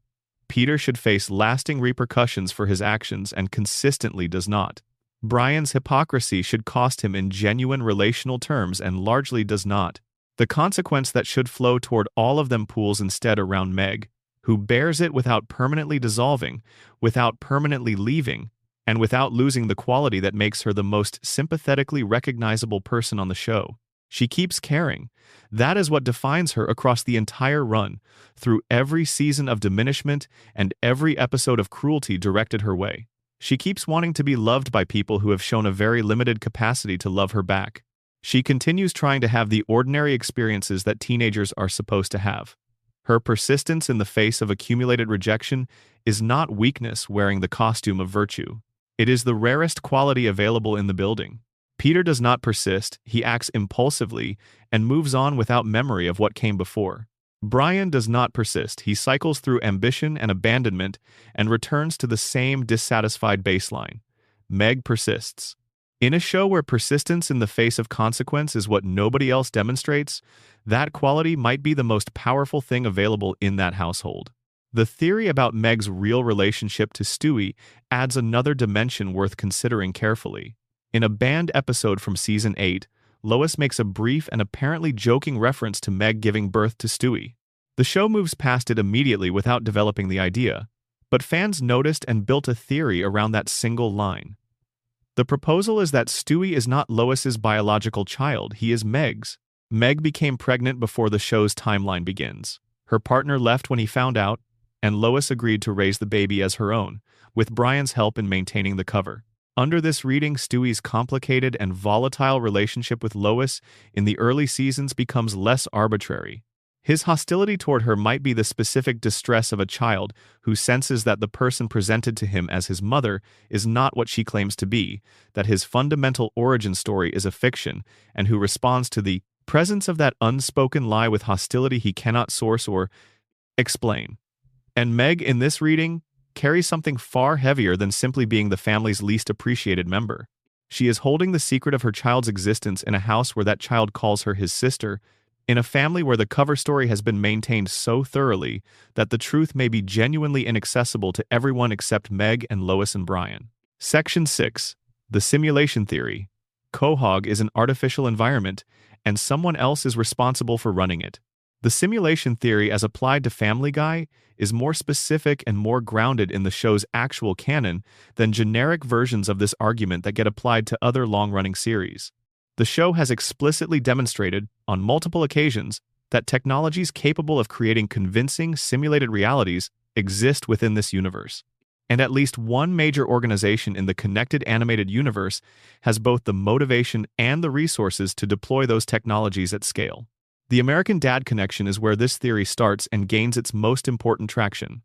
Peter should face lasting repercussions for his actions and consistently does not. Brian's hypocrisy should cost him in genuine relational terms and largely does not. The consequence that should flow toward all of them pools instead around Meg, who bears it without permanently dissolving, without permanently leaving, and without losing the quality that makes her the most sympathetically recognizable person on the show. She keeps caring. That is what defines her across the entire run, through every season of diminishment and every episode of cruelty directed her way. She keeps wanting to be loved by people who have shown a very limited capacity to love her back. She continues trying to have the ordinary experiences that teenagers are supposed to have. Her persistence in the face of accumulated rejection is not weakness wearing the costume of virtue. It is the rarest quality available in the building. Peter does not persist, he acts impulsively and moves on without memory of what came before. Brian does not persist, he cycles through ambition and abandonment and returns to the same dissatisfied baseline. Meg persists. In a show where persistence in the face of consequence is what nobody else demonstrates, that quality might be the most powerful thing available in that household. The theory about Meg's real relationship to Stewie adds another dimension worth considering carefully. In a banned episode from Season 8, Lois makes a brief and apparently joking reference to Meg giving birth to Stewie. The show moves past it immediately without developing the idea, but fans noticed and built a theory around that single line. The proposal is that Stewie is not Lois's biological child, he is Meg's. Meg became pregnant before the show's timeline begins. Her partner left when he found out, and Lois agreed to raise the baby as her own, with Brian's help in maintaining the cover. Under this reading, Stewie's complicated and volatile relationship with Lois in the early seasons becomes less arbitrary. His hostility toward her might be the specific distress of a child who senses that the person presented to him as his mother is not what she claims to be, that his fundamental origin story is a fiction, and who responds to the presence of that unspoken lie with hostility he cannot source or explain. And Meg, in this reading, carries something far heavier than simply being the family's least appreciated member. She is holding the secret of her child's existence in a house where that child calls her his sister, in a family where the cover story has been maintained so thoroughly that the truth may be genuinely inaccessible to everyone except Meg and Lois and Brian. Section 6. The Simulation Theory. Quahog is an artificial environment, and someone else is responsible for running it. The simulation theory, as applied to Family Guy, is more specific and more grounded in the show's actual canon than generic versions of this argument that get applied to other long-running series. The show has explicitly demonstrated, on multiple occasions, that technologies capable of creating convincing, simulated realities exist within this universe. And at least one major organization in the connected animated universe has both the motivation and the resources to deploy those technologies at scale. The American Dad connection is where this theory starts and gains its most important traction.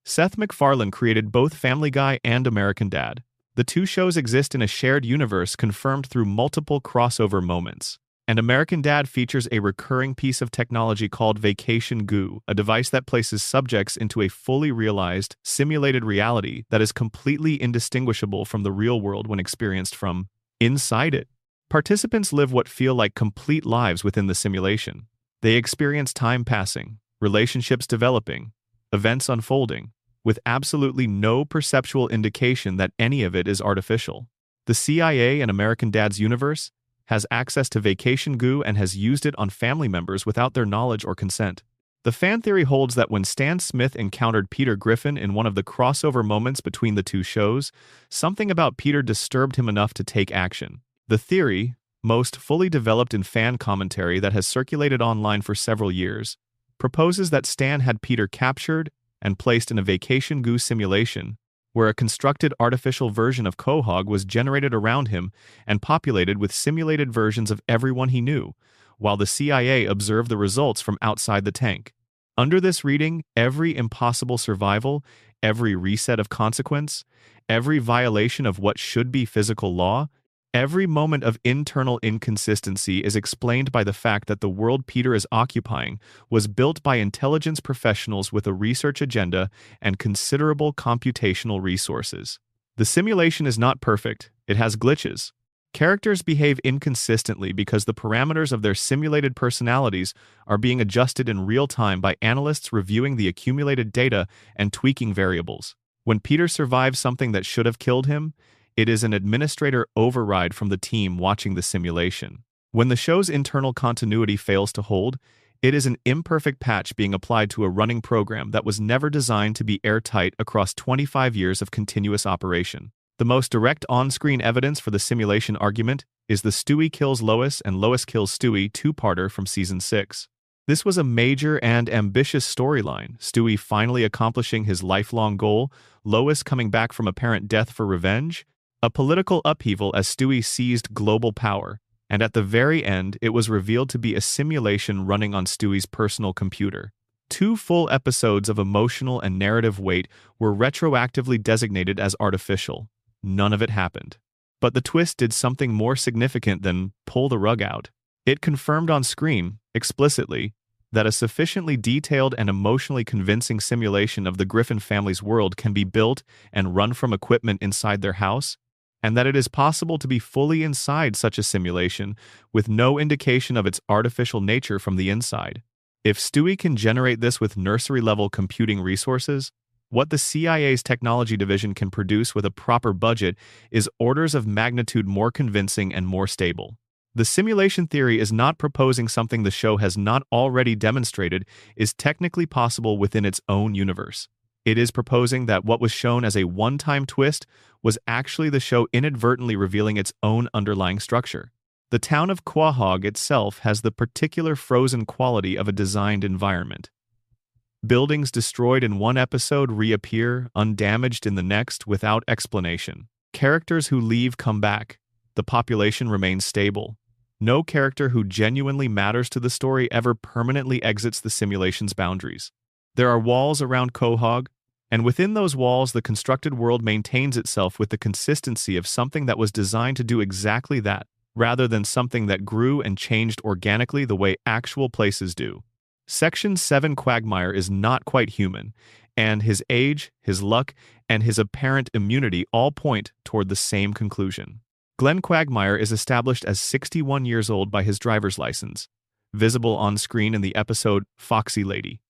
Seth MacFarlane created both Family Guy and American Dad. The two shows exist in a shared universe confirmed through multiple crossover moments. And American Dad features a recurring piece of technology called Vacation Goo, a device that places subjects into a fully realized, simulated reality that is completely indistinguishable from the real world when experienced from inside it. Participants live what feel like complete lives within the simulation. They experience time passing, relationships developing, events unfolding, with absolutely no perceptual indication that any of it is artificial. The CIA and American Dad's universe has access to Vacation Goo and has used it on family members without their knowledge or consent. The fan theory holds that when Stan Smith encountered Peter Griffin in one of the crossover moments between the two shows, something about Peter disturbed him enough to take action. The theory, most fully developed in fan commentary that has circulated online for several years, proposes that Stan had Peter captured and placed in a Vacation Goo simulation, where a constructed artificial version of Quahog was generated around him and populated with simulated versions of everyone he knew, while the CIA observed the results from outside the tank. Under this reading, every impossible survival, every reset of consequence, every violation of what should be physical law, every moment of internal inconsistency is explained by the fact that the world Peter is occupying was built by intelligence professionals with a research agenda and considerable computational resources. The simulation is not perfect, it has glitches. Characters behave inconsistently because the parameters of their simulated personalities are being adjusted in real time by analysts reviewing the accumulated data and tweaking variables. When Peter survives something that should have killed him, it is an administrator override from the team watching the simulation. When the show's internal continuity fails to hold, it is an imperfect patch being applied to a running program that was never designed to be airtight across 25 years of continuous operation. The most direct on-screen evidence for the simulation argument is the Stewie kills Lois and Lois kills Stewie two-parter from Season 6. This was a major and ambitious storyline, Stewie finally accomplishing his lifelong goal, Lois coming back from apparent death for revenge, a political upheaval as Stewie seized global power, and at the very end it was revealed to be a simulation running on Stewie's personal computer. 2 full episodes of emotional and narrative weight were retroactively designated as artificial. None of it happened. But the twist did something more significant than pull the rug out. It confirmed on screen, explicitly, that a sufficiently detailed and emotionally convincing simulation of the Griffin family's world can be built and run from equipment inside their house, and that it is possible to be fully inside such a simulation with no indication of its artificial nature from the inside. If Stewie can generate this with nursery-level computing resources, What the CIA's technology division can produce with a proper budget is orders of magnitude more convincing and more stable. The simulation theory is not proposing something the show has not already demonstrated is technically possible within its own universe. It is proposing that what was shown as a one-time twist was actually the show inadvertently revealing its own underlying structure. The town of Quahog itself has the particular frozen quality of a designed environment. Buildings destroyed in one episode reappear, undamaged in the next, without explanation. Characters who leave come back. The population remains stable. No character who genuinely matters to the story ever permanently exits the simulation's boundaries. There are walls around Quahog, and within those walls the constructed world maintains itself with the consistency of something that was designed to do exactly that, rather than something that grew and changed organically the way actual places do. Section 7 Quagmire is not quite human, and his age, his luck, and his apparent immunity all point toward the same conclusion. Glenn Quagmire is established as 61 years old by his driver's license, visible on screen in the episode Foxy Lady.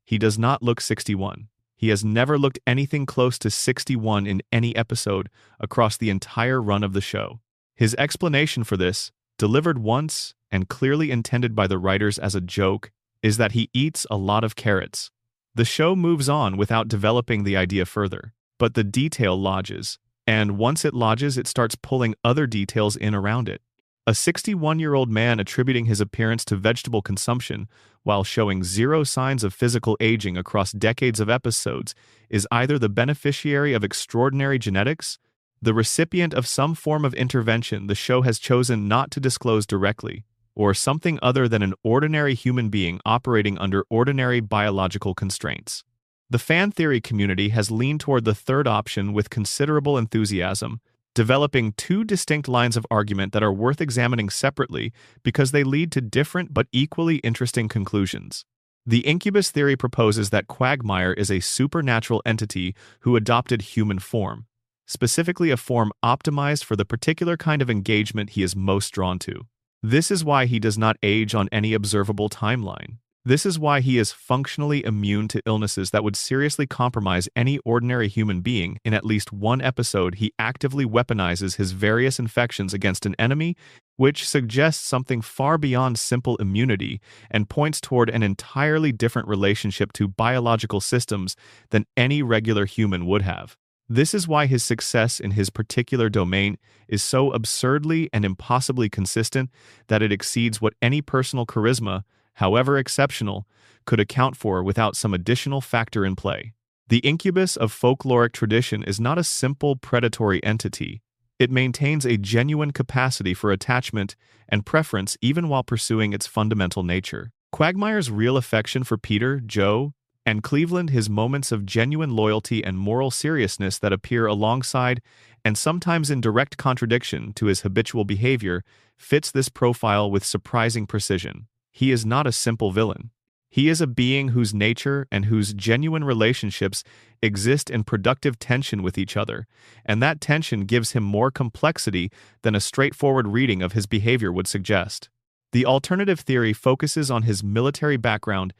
He does not look 61. He has never looked anything close to 61 in any episode across the entire run of the show. His explanation for this, delivered once and clearly intended by the writers as a joke, is that he eats a lot of carrots. The show moves on without developing the idea further, but the detail lodges, and once it lodges, it starts pulling other details in around it. A 61-year-old man attributing his appearance to vegetable consumption while showing zero signs of physical aging across decades of episodes is either the beneficiary of extraordinary genetics, the recipient of some form of intervention the show has chosen not to disclose directly, or something other than an ordinary human being operating under ordinary biological constraints. The fan theory community has leaned toward the third option with considerable enthusiasm, developing two distinct lines of argument that are worth examining separately because they lead to different but equally interesting conclusions. The incubus theory proposes that Quagmire is a supernatural entity who adopted human form, specifically a form optimized for the particular kind of engagement he is most drawn to. This is why he does not age on any observable timeline. This is why he is functionally immune to illnesses that would seriously compromise any ordinary human being. In at least one episode, he actively weaponizes his various infections against an enemy, which suggests something far beyond simple immunity and points toward an entirely different relationship to biological systems than any regular human would have. This is why his success in his particular domain is so absurdly and impossibly consistent that it exceeds what any personal charisma, however exceptional, could account for without some additional factor in play. The incubus of folkloric tradition is not a simple predatory entity. It maintains a genuine capacity for attachment and preference even while pursuing its fundamental nature. Quagmire's real affection for Peter, Joe, and Cleveland, his moments of genuine loyalty and moral seriousness that appear alongside and sometimes in direct contradiction to his habitual behavior, fits this profile with surprising precision. He is not a simple villain. He is a being whose nature and whose genuine relationships exist in productive tension with each other, and that tension gives him more complexity than a straightforward reading of his behavior would suggest. The alternative theory focuses on his military background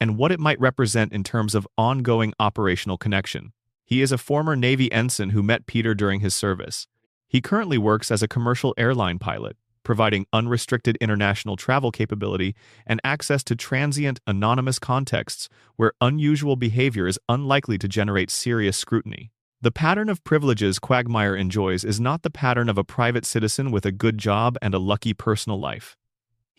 and what it might represent in terms of ongoing operational connection. He is a former Navy ensign who met Peter during his service. He currently works as a commercial airline pilot, providing unrestricted international travel capability and access to transient, anonymous contexts where unusual behavior is unlikely to generate serious scrutiny. The pattern of privileges Quagmire enjoys is not the pattern of a private citizen with a good job and a lucky personal life.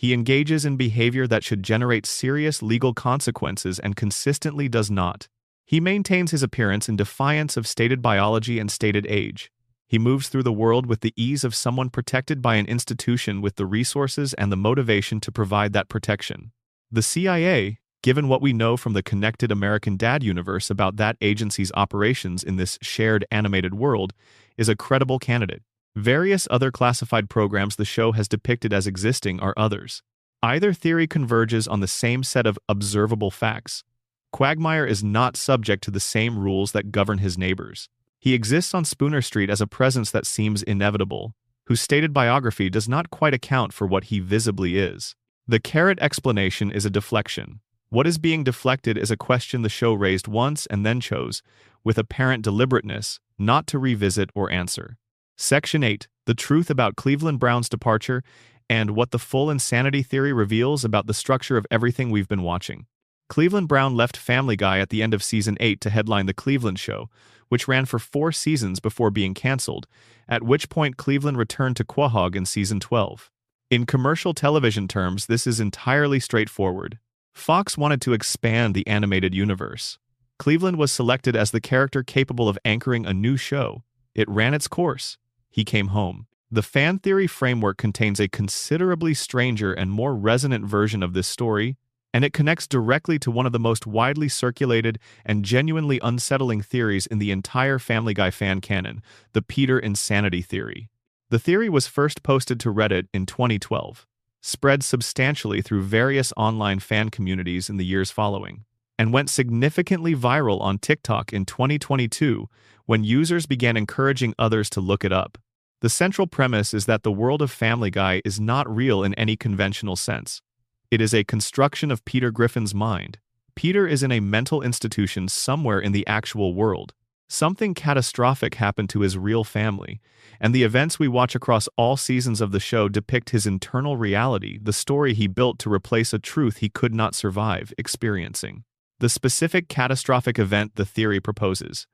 He engages in behavior that should generate serious legal consequences and consistently does not. He maintains his appearance in defiance of stated biology and stated age. He moves through the world with the ease of someone protected by an institution with the resources and the motivation to provide that protection. The CIA, given what we know from the Connected American Dad universe about that agency's operations in this shared animated world, is a credible candidate. Various other classified programs the show has depicted as existing are others. Either theory converges on the same set of observable facts. Quagmire is not subject to the same rules that govern his neighbors. He exists on Spooner Street as a presence that seems inevitable, whose stated biography does not quite account for what he visibly is. The carrot explanation is a deflection. What is being deflected is a question the show raised once and then chose, with apparent deliberateness, not to revisit or answer. Section 8. The truth about Cleveland Brown's departure and what the full insanity theory reveals about the structure of everything we've been watching. Cleveland Brown left Family Guy at the end of Season 8 to headline The Cleveland Show, which ran for 4 seasons before being canceled, at which point Cleveland returned to Quahog in Season 12. In commercial television terms, this is entirely straightforward. Fox wanted to expand the animated universe. Cleveland was selected as the character capable of anchoring a new show. It ran its course. He came home. The fan theory framework contains a considerably stranger and more resonant version of this story, and it connects directly to one of the most widely circulated and genuinely unsettling theories in the entire Family Guy fan canon, the Peter insanity theory. The theory was first posted to Reddit in 2012, spread substantially through various online fan communities in the years following, and went significantly viral on TikTok in 2022 when users began encouraging others to look it up. The central premise is that the world of Family Guy is not real in any conventional sense. It is a construction of Peter Griffin's mind. Peter is in a mental institution somewhere in the actual world. Something catastrophic happened to his real family, and the events we watch across all seasons of the show depict his internal reality, the story he built to replace a truth he could not survive experiencing. The specific catastrophic event the theory proposes.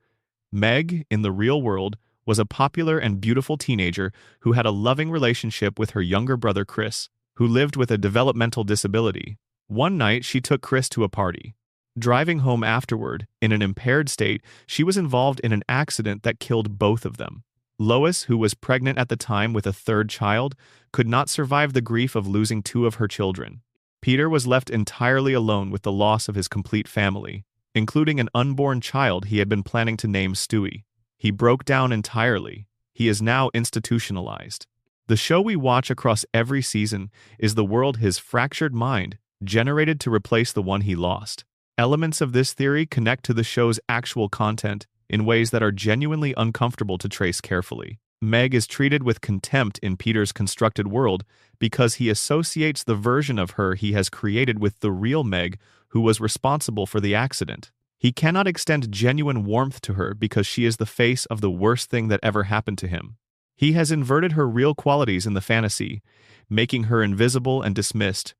Meg, in the real world, was a popular and beautiful teenager who had a loving relationship with her younger brother Chris, who lived with a developmental disability. One night, she took Chris to a party. Driving home afterward, in an impaired state, she was involved in an accident that killed both of them. Lois, who was pregnant at the time with a third child, could not survive the grief of losing 2 of her children. Peter was left entirely alone with the loss of his complete family, including an unborn child he had been planning to name Stewie. He broke down entirely. He is now institutionalized. The show we watch across every season is the world his fractured mind generated to replace the one he lost. Elements of this theory connect to the show's actual content in ways that are genuinely uncomfortable to trace carefully. Meg is treated with contempt in Peter's constructed world because he associates the version of her he has created with the real Meg who was responsible for the accident. He cannot extend genuine warmth to her because she is the face of the worst thing that ever happened to him. He has inverted her real qualities in the fantasy, making her invisible and dismissed,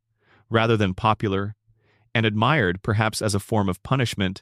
rather than popular and admired, perhaps as a form of punishment.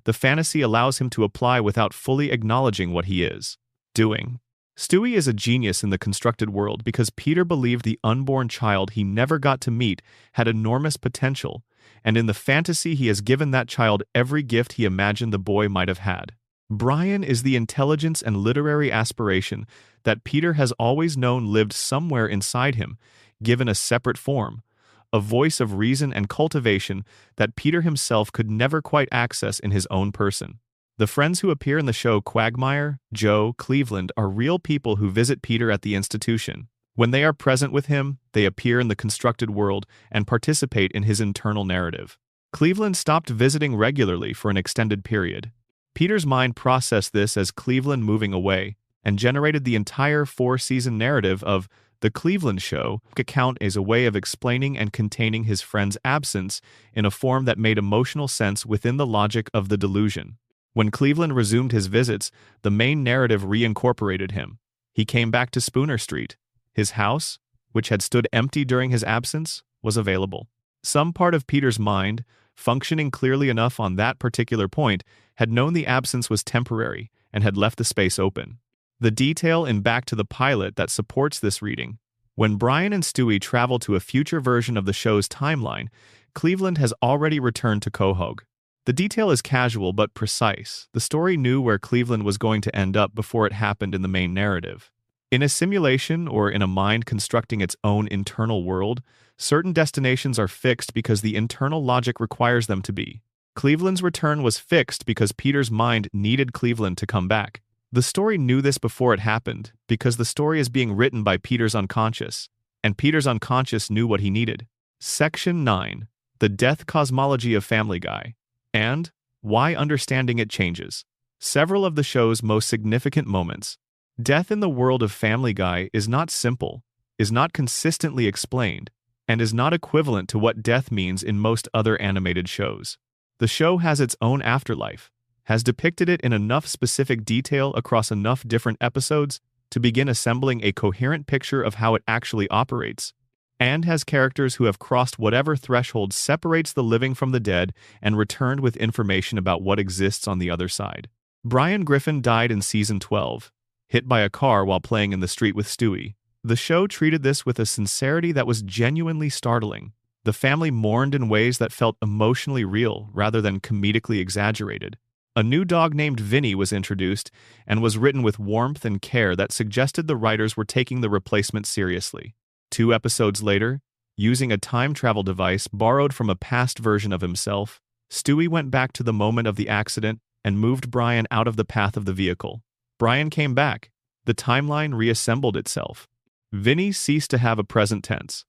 The fantasy allows him to apply without fully acknowledging what he is doing. Stewie is a genius in the constructed world because Peter believed the unborn child he never got to meet had enormous potential, and in the fantasy he has given that child every gift he imagined the boy might have had. Brian is the intelligence and literary aspiration that Peter has always known lived somewhere inside him, given a separate form, a voice of reason and cultivation that Peter himself could never quite access in his own person. The friends who appear in the show Quagmire, Joe, Cleveland are real people who visit Peter at the institution. When they are present with him, they appear in the constructed world and participate in his internal narrative. Cleveland stopped visiting regularly for an extended period. Peter's mind processed this as Cleveland moving away and generated the entire 4-season narrative of The Cleveland Show account as a way of explaining and containing his friend's absence in a form that made emotional sense within the logic of the delusion. When Cleveland resumed his visits, the main narrative reincorporated him. He came back to Spooner Street. His house, which had stood empty during his absence, was available. Some part of Peter's mind, functioning clearly enough on that particular point, had known the absence was temporary and had left the space open. The detail in Back to the Pilot that supports this reading. When Brian and Stewie travel to a future version of the show's timeline, Cleveland has already returned to Quahog. The detail is casual but precise. The story knew where Cleveland was going to end up before it happened in the main narrative. In a simulation or in a mind constructing its own internal world, certain destinations are fixed because the internal logic requires them to be. Cleveland's return was fixed because Peter's mind needed Cleveland to come back. The story knew this before it happened because the story is being written by Peter's unconscious, and Peter's unconscious knew what he needed. Section 9. The Death Cosmology of Family Guy. And why understanding it changes. Several of the show's most significant moments. Death in the world of Family Guy is not simple, is not consistently explained, and is not equivalent to what death means in most other animated shows. The show has its own afterlife, has depicted it in enough specific detail across enough different episodes to begin assembling a coherent picture of how it actually operates, and has characters who have crossed whatever threshold separates the living from the dead and returned with information about what exists on the other side. Brian Griffin died in Season 12, hit by a car while playing in the street with Stewie. The show treated this with a sincerity that was genuinely startling. The family mourned in ways that felt emotionally real rather than comedically exaggerated. A new dog named Vinny was introduced and was written with warmth and care that suggested the writers were taking the replacement seriously. 2 episodes later, using a time travel device borrowed from a past version of himself, Stewie went back to the moment of the accident and moved Brian out of the path of the vehicle. Brian came back. The timeline reassembled itself. Vinny ceased to have a present tense.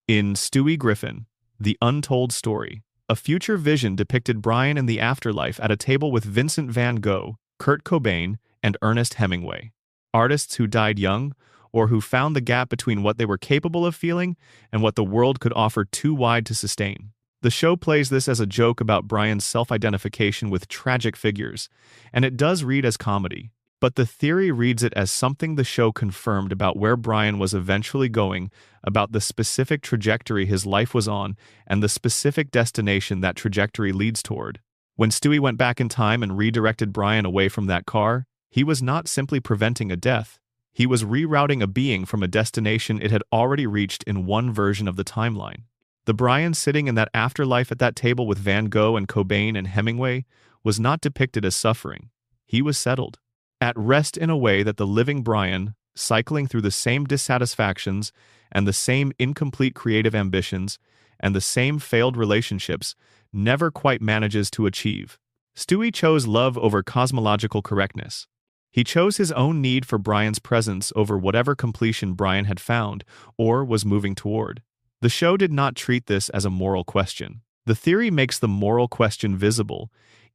In Stewie Griffin, The Untold Story, a future vision depicted Brian in the afterlife at a table with Vincent van Gogh, Kurt Cobain, and Ernest Hemingway, artists who died young or who found the gap between what they were capable of feeling and what the world could offer too wide to sustain. The show plays this as a joke about Brian's self-identification with tragic figures, and it does read as comedy. But the theory reads it as something the show confirmed about where Brian was eventually going, about the specific trajectory his life was on, and the specific destination that trajectory leads toward. When Stewie went back in time and redirected Brian away from that car, he was not simply preventing a death. He was rerouting a being from a destination it had already reached in one version of the timeline. The Brian sitting in that afterlife at that table with Van Gogh and Cobain and Hemingway was not depicted as suffering. He was settled, at rest in a way that the living Brian, cycling through the same dissatisfactions and the same incomplete creative ambitions and the same failed relationships, never quite manages to achieve. Stewie chose love over cosmological correctness. He chose his own need for Brian's presence over whatever completion Brian had found or was moving toward. The show did not treat this as a moral question. The theory makes the moral question visible,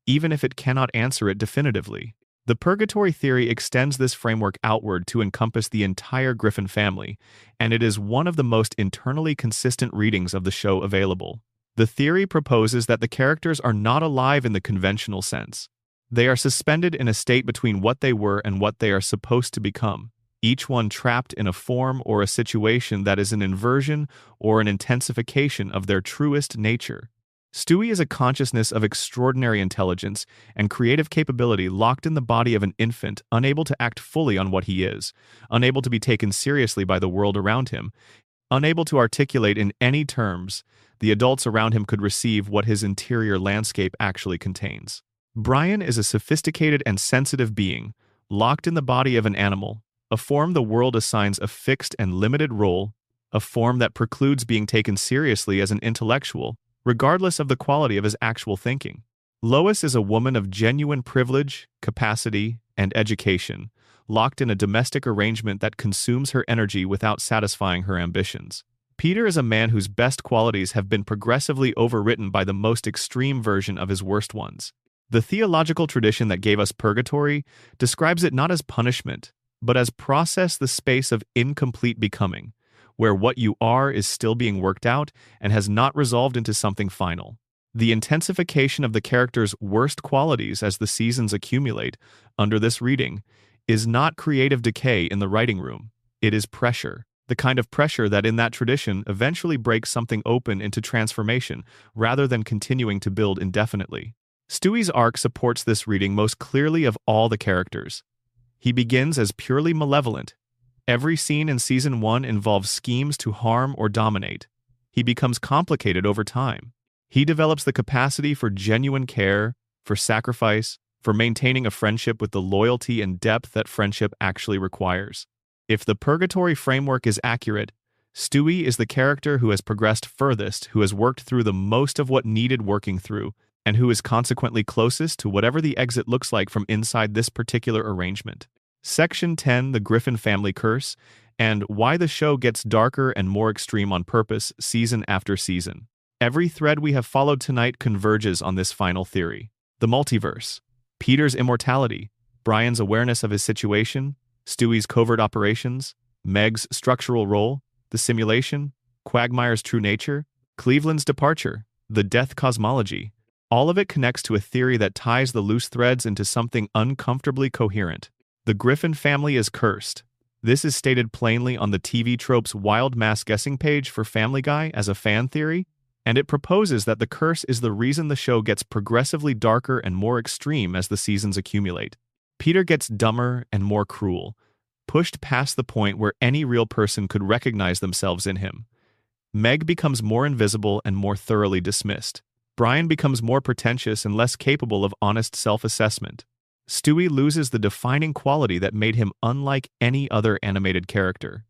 even if it cannot answer it definitively. The purgatory theory extends this framework outward to encompass the entire Griffin family, and it is one of the most internally consistent readings of the show available. The theory proposes that the characters are not alive in the conventional sense. They are suspended in a state between what they were and what they are supposed to become, each one trapped in a form or a situation that is an inversion or an intensification of their truest nature. Stewie is a consciousness of extraordinary intelligence and creative capability locked in the body of an infant, unable to act fully on what he is, unable to be taken seriously by the world around him, unable to articulate in any terms the adults around him could receive what his interior landscape actually contains. Brian is a sophisticated and sensitive being, locked in the body of an animal, a form the world assigns a fixed and limited role, a form that precludes being taken seriously as an intellectual, regardless of the quality of his actual thinking. Lois is a woman of genuine privilege, capacity, and education, locked in a domestic arrangement that consumes her energy without satisfying her ambitions. Peter is a man whose best qualities have been progressively overwritten by the most extreme version of his worst ones. The theological tradition that gave us purgatory describes it not as punishment, but as process, the space of incomplete becoming, where what you are is still being worked out and has not resolved into something final. The intensification of the character's worst qualities as the seasons accumulate under this reading is not creative decay in the writing room. It is pressure, the kind of pressure that in that tradition eventually breaks something open into transformation rather than continuing to build indefinitely. Stewie's arc supports this reading most clearly of all the characters. He begins as purely malevolent. Every scene in Season 1 involves schemes to harm or dominate. He becomes complicated over time. He develops the capacity for genuine care, for sacrifice, for maintaining a friendship with the loyalty and depth that friendship actually requires. If the purgatory framework is accurate, Stewie is the character who has progressed furthest, who has worked through the most of what needed working through, and who is consequently closest to whatever the exit looks like from inside this particular arrangement. Section 10, The Griffin Family Curse, and Why the Show Gets Darker and More Extreme on Purpose, season after season. Every thread we have followed tonight converges on this final theory. The multiverse, Peter's immortality, Brian's awareness of his situation, Stewie's covert operations, Meg's structural role, the simulation, Quagmire's true nature, Cleveland's departure, the death cosmology. All of it connects to a theory that ties the loose threads into something uncomfortably coherent. The Griffin family is cursed. This is stated plainly on the TV Tropes Wild Mass Guessing page for Family Guy as a fan theory, and it proposes that the curse is the reason the show gets progressively darker and more extreme as the seasons accumulate. Peter gets dumber and more cruel, pushed past the point where any real person could recognize themselves in him. Meg becomes more invisible and more thoroughly dismissed. Brian becomes more pretentious and less capable of honest self-assessment. Stewie loses the defining quality that made him unlike any other animated character.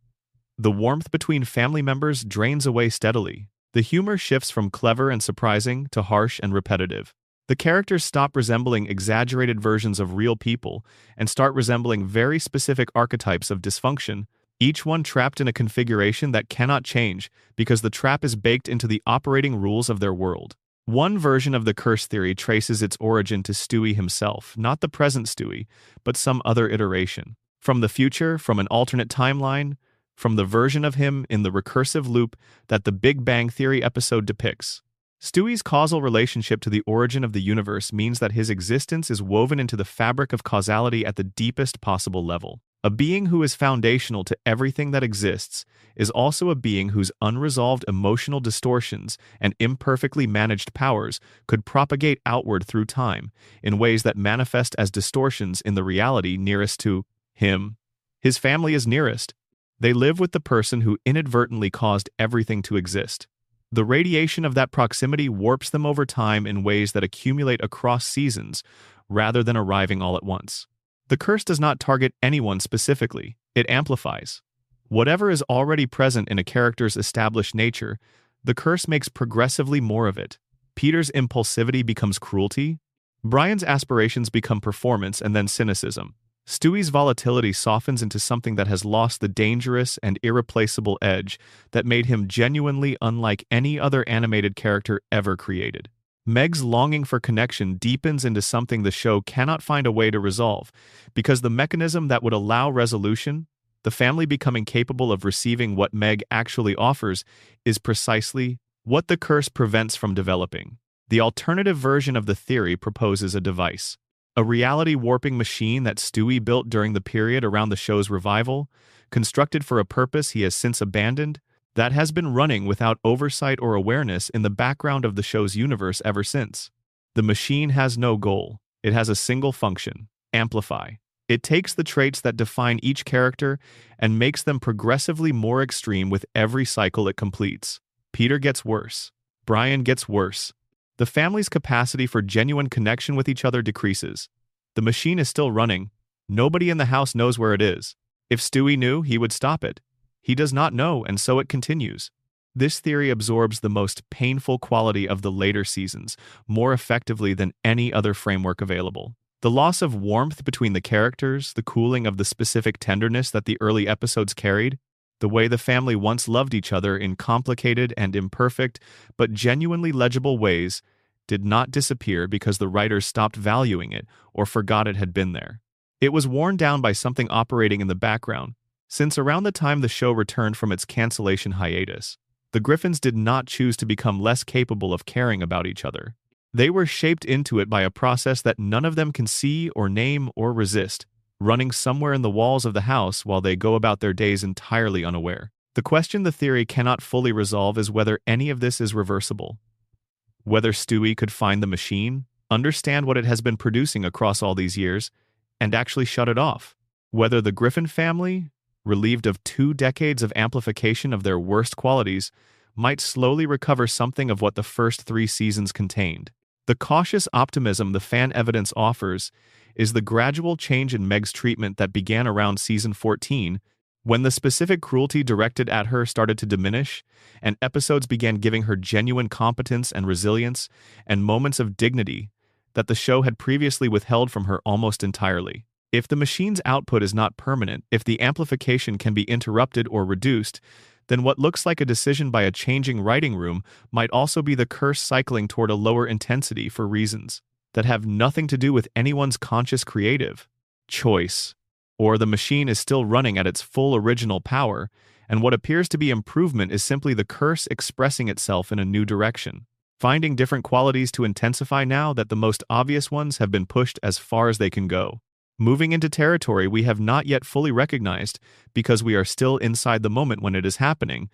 The warmth between family members drains away steadily. The humor shifts from clever and surprising to harsh and repetitive. The characters stop resembling exaggerated versions of real people and start resembling very specific archetypes of dysfunction, each one trapped in a configuration that cannot change because the trap is baked into the operating rules of their world. One version of the curse theory traces its origin to Stewie himself, not the present Stewie, but some other iteration. From the future, from an alternate timeline, from the version of him in the recursive loop that the Big Bang Theory episode depicts. Stewie's causal relationship to the origin of the universe means that his existence is woven into the fabric of causality at the deepest possible level. A being who is foundational to everything that exists is also a being whose unresolved emotional distortions and imperfectly managed powers could propagate outward through time in ways that manifest as distortions in the reality nearest to him. His family is nearest. They live with the person who inadvertently caused everything to exist. The radiation of that proximity warps them over time in ways that accumulate across seasons rather than arriving all at once. The curse does not target anyone specifically, it amplifies. Whatever is already present in a character's established nature, the curse makes progressively more of it. Peter's impulsivity becomes cruelty. Brian's aspirations become performance and then cynicism. Stewie's volatility softens into something that has lost the dangerous and irreplaceable edge that made him genuinely unlike any other animated character ever created. Meg's longing for connection deepens into something the show cannot find a way to resolve, because the mechanism that would allow resolution, the family becoming capable of receiving what Meg actually offers, is precisely what the curse prevents from developing. The alternative version of the theory proposes a device, a reality-warping machine that Stewie built during the period around the show's revival, constructed for a purpose he has since abandoned, that has been running without oversight or awareness in the background of the show's universe ever since. The machine has no goal. It has a single function: amplify. It takes the traits that define each character and makes them progressively more extreme with every cycle it completes. Peter gets worse. Brian gets worse. The family's capacity for genuine connection with each other decreases. The machine is still running. Nobody in the house knows where it is. If Stewie knew, he would stop it. He does not know, and so it continues. This theory absorbs the most painful quality of the later seasons more effectively than any other framework available. The loss of warmth between the characters, the cooling of the specific tenderness that the early episodes carried, the way the family once loved each other in complicated and imperfect but genuinely legible ways, did not disappear because the writers stopped valuing it or forgot it had been there. It was worn down by something operating in the background. Since around the time the show returned from its cancellation hiatus, the Griffins did not choose to become less capable of caring about each other. They were shaped into it by a process that none of them can see or name or resist, running somewhere in the walls of the house while they go about their days entirely unaware. The question the theory cannot fully resolve is whether any of this is reversible. Whether Stewie could find the machine, understand what it has been producing across all these years, and actually shut it off. Whether the Griffin family, relieved of 2 decades of amplification of their worst qualities, might slowly recover something of what the first 3 seasons contained. The cautious optimism the fan evidence offers is the gradual change in Meg's treatment that began around season 14, when the specific cruelty directed at her started to diminish, and episodes began giving her genuine competence and resilience and moments of dignity that the show had previously withheld from her almost entirely. If the machine's output is not permanent, if the amplification can be interrupted or reduced, then what looks like a decision by a changing writing room might also be the curse cycling toward a lower intensity for reasons that have nothing to do with anyone's conscious creative choice. Or the machine is still running at its full original power, and what appears to be improvement is simply the curse expressing itself in a new direction, finding different qualities to intensify now that the most obvious ones have been pushed as far as they can go, moving into territory we have not yet fully recognized because we are still inside the moment when it is happening,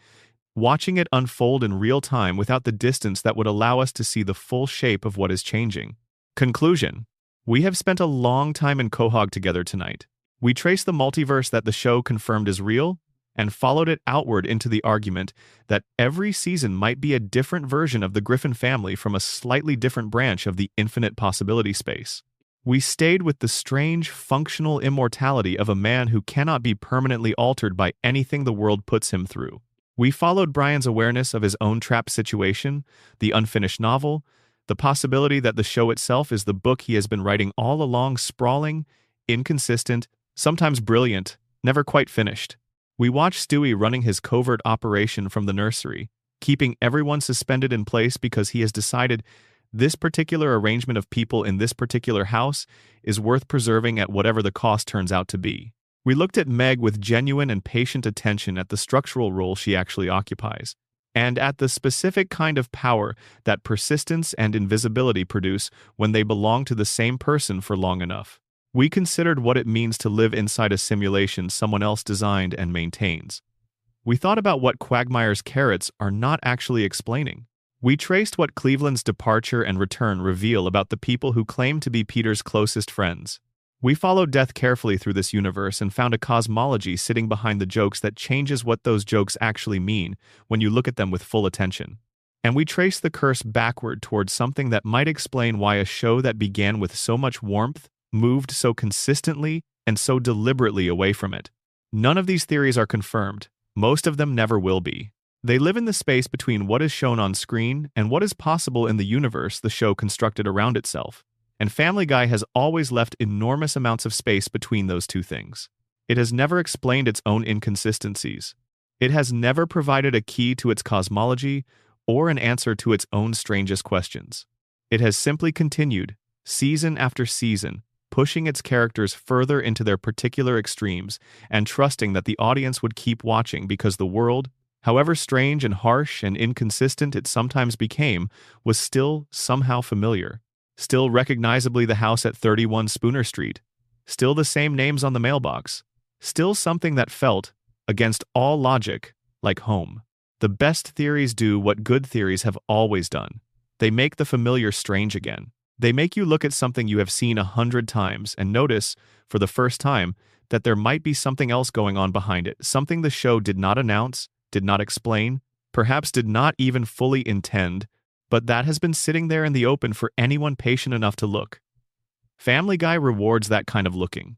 watching it unfold in real time without the distance that would allow us to see the full shape of what is changing. Conclusion. We have spent a long time in Quahog together tonight. We traced the multiverse that the show confirmed is real, and followed it outward into the argument that every season might be a different version of the Griffin family from a slightly different branch of the infinite possibility space. We stayed with the strange, functional immortality of a man who cannot be permanently altered by anything the world puts him through. We followed Brian's awareness of his own trapped situation, the unfinished novel, the possibility that the show itself is the book he has been writing all along, sprawling, inconsistent, sometimes brilliant, never quite finished. We watched Stewie running his covert operation from the nursery, keeping everyone suspended in place because he has decided this particular arrangement of people in this particular house is worth preserving at whatever the cost turns out to be. We looked at Meg with genuine and patient attention at the structural role she actually occupies, and at the specific kind of power that persistence and invisibility produce when they belong to the same person for long enough. We considered what it means to live inside a simulation someone else designed and maintains. We thought about what Quagmire's carrots are not actually explaining. We traced what Cleveland's departure and return reveal about the people who claim to be Peter's closest friends. We followed death carefully through this universe and found a cosmology sitting behind the jokes that changes what those jokes actually mean when you look at them with full attention. And we traced the curse backward towards something that might explain why a show that began with so much warmth moved so consistently and so deliberately away from it. None of these theories are confirmed. Most of them never will be. They live in the space between what is shown on screen and what is possible in the universe the show constructed around itself. And Family Guy has always left enormous amounts of space between those two things. It has never explained its own inconsistencies. It has never provided a key to its cosmology or an answer to its own strangest questions. It has simply continued, season after season, pushing its characters further into their particular extremes and trusting that the audience would keep watching because the world, however strange and harsh and inconsistent it sometimes became, was still somehow familiar. Still recognizably the house at 31 Spooner Street. Still the same names on the mailbox. Still something that felt, against all logic, like home. The best theories do what good theories have always done. They make the familiar strange again. They make you look at something you have seen 100 times and notice, for the first time, that there might be something else going on behind it, something the show did not announce, did not explain, perhaps did not even fully intend, but that has been sitting there in the open for anyone patient enough to look. Family Guy rewards that kind of looking.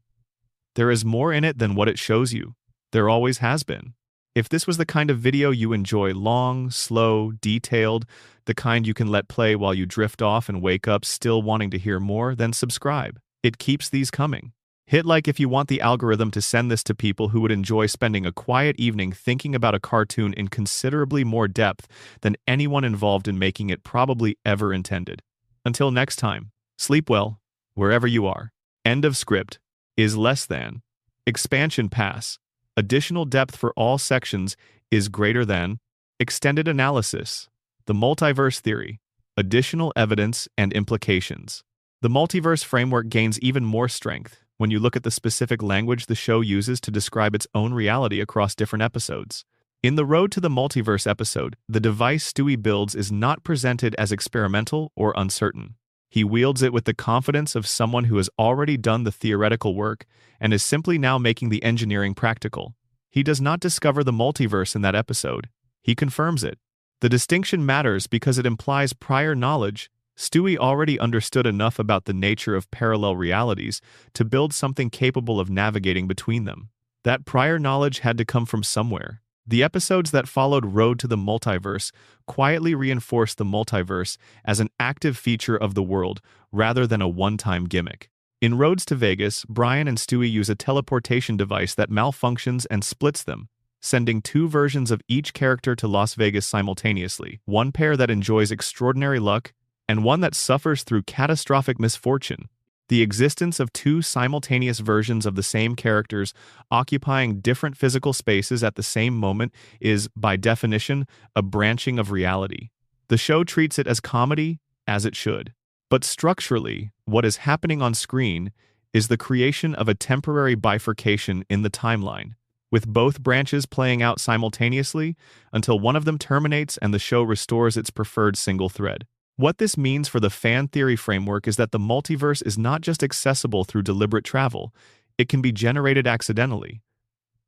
There is more in it than what it shows you. There always has been. If this was the kind of video you enjoy, long, slow, detailed, the kind you can let play while you drift off and wake up still wanting to hear more, then subscribe. It keeps these coming. Hit like if you want the algorithm to send this to people who would enjoy spending a quiet evening thinking about a cartoon in considerably more depth than anyone involved in making it probably ever intended. Until next time, sleep well, wherever you are. End of script. Is less than. Expansion pass. Additional depth for all sections is greater than. Extended analysis. The multiverse theory. Additional evidence and implications. The multiverse framework gains even more strength when you look at the specific language the show uses to describe its own reality across different episodes. In the Road to the Multiverse episode, the device Stewie builds is not presented as experimental or uncertain. He wields it with the confidence of someone who has already done the theoretical work and is simply now making the engineering practical. He does not discover the multiverse in that episode. He confirms it. The distinction matters because it implies prior knowledge. Stewie already understood enough about the nature of parallel realities to build something capable of navigating between them. That prior knowledge had to come from somewhere. The episodes that followed Road to the Multiverse quietly reinforced the multiverse as an active feature of the world rather than a one-time gimmick. In Roads to Vegas, Brian and Stewie use a teleportation device that malfunctions and splits them, sending two versions of each character to Las Vegas simultaneously, one pair that enjoys extraordinary luck and one that suffers through catastrophic misfortune. The existence of two simultaneous versions of the same characters occupying different physical spaces at the same moment is, by definition, a branching of reality. The show treats it as comedy, as it should. But structurally, what is happening on screen is the creation of a temporary bifurcation in the timeline, with both branches playing out simultaneously until one of them terminates and the show restores its preferred single thread. What this means for the fan theory framework is that the multiverse is not just accessible through deliberate travel, it can be generated accidentally.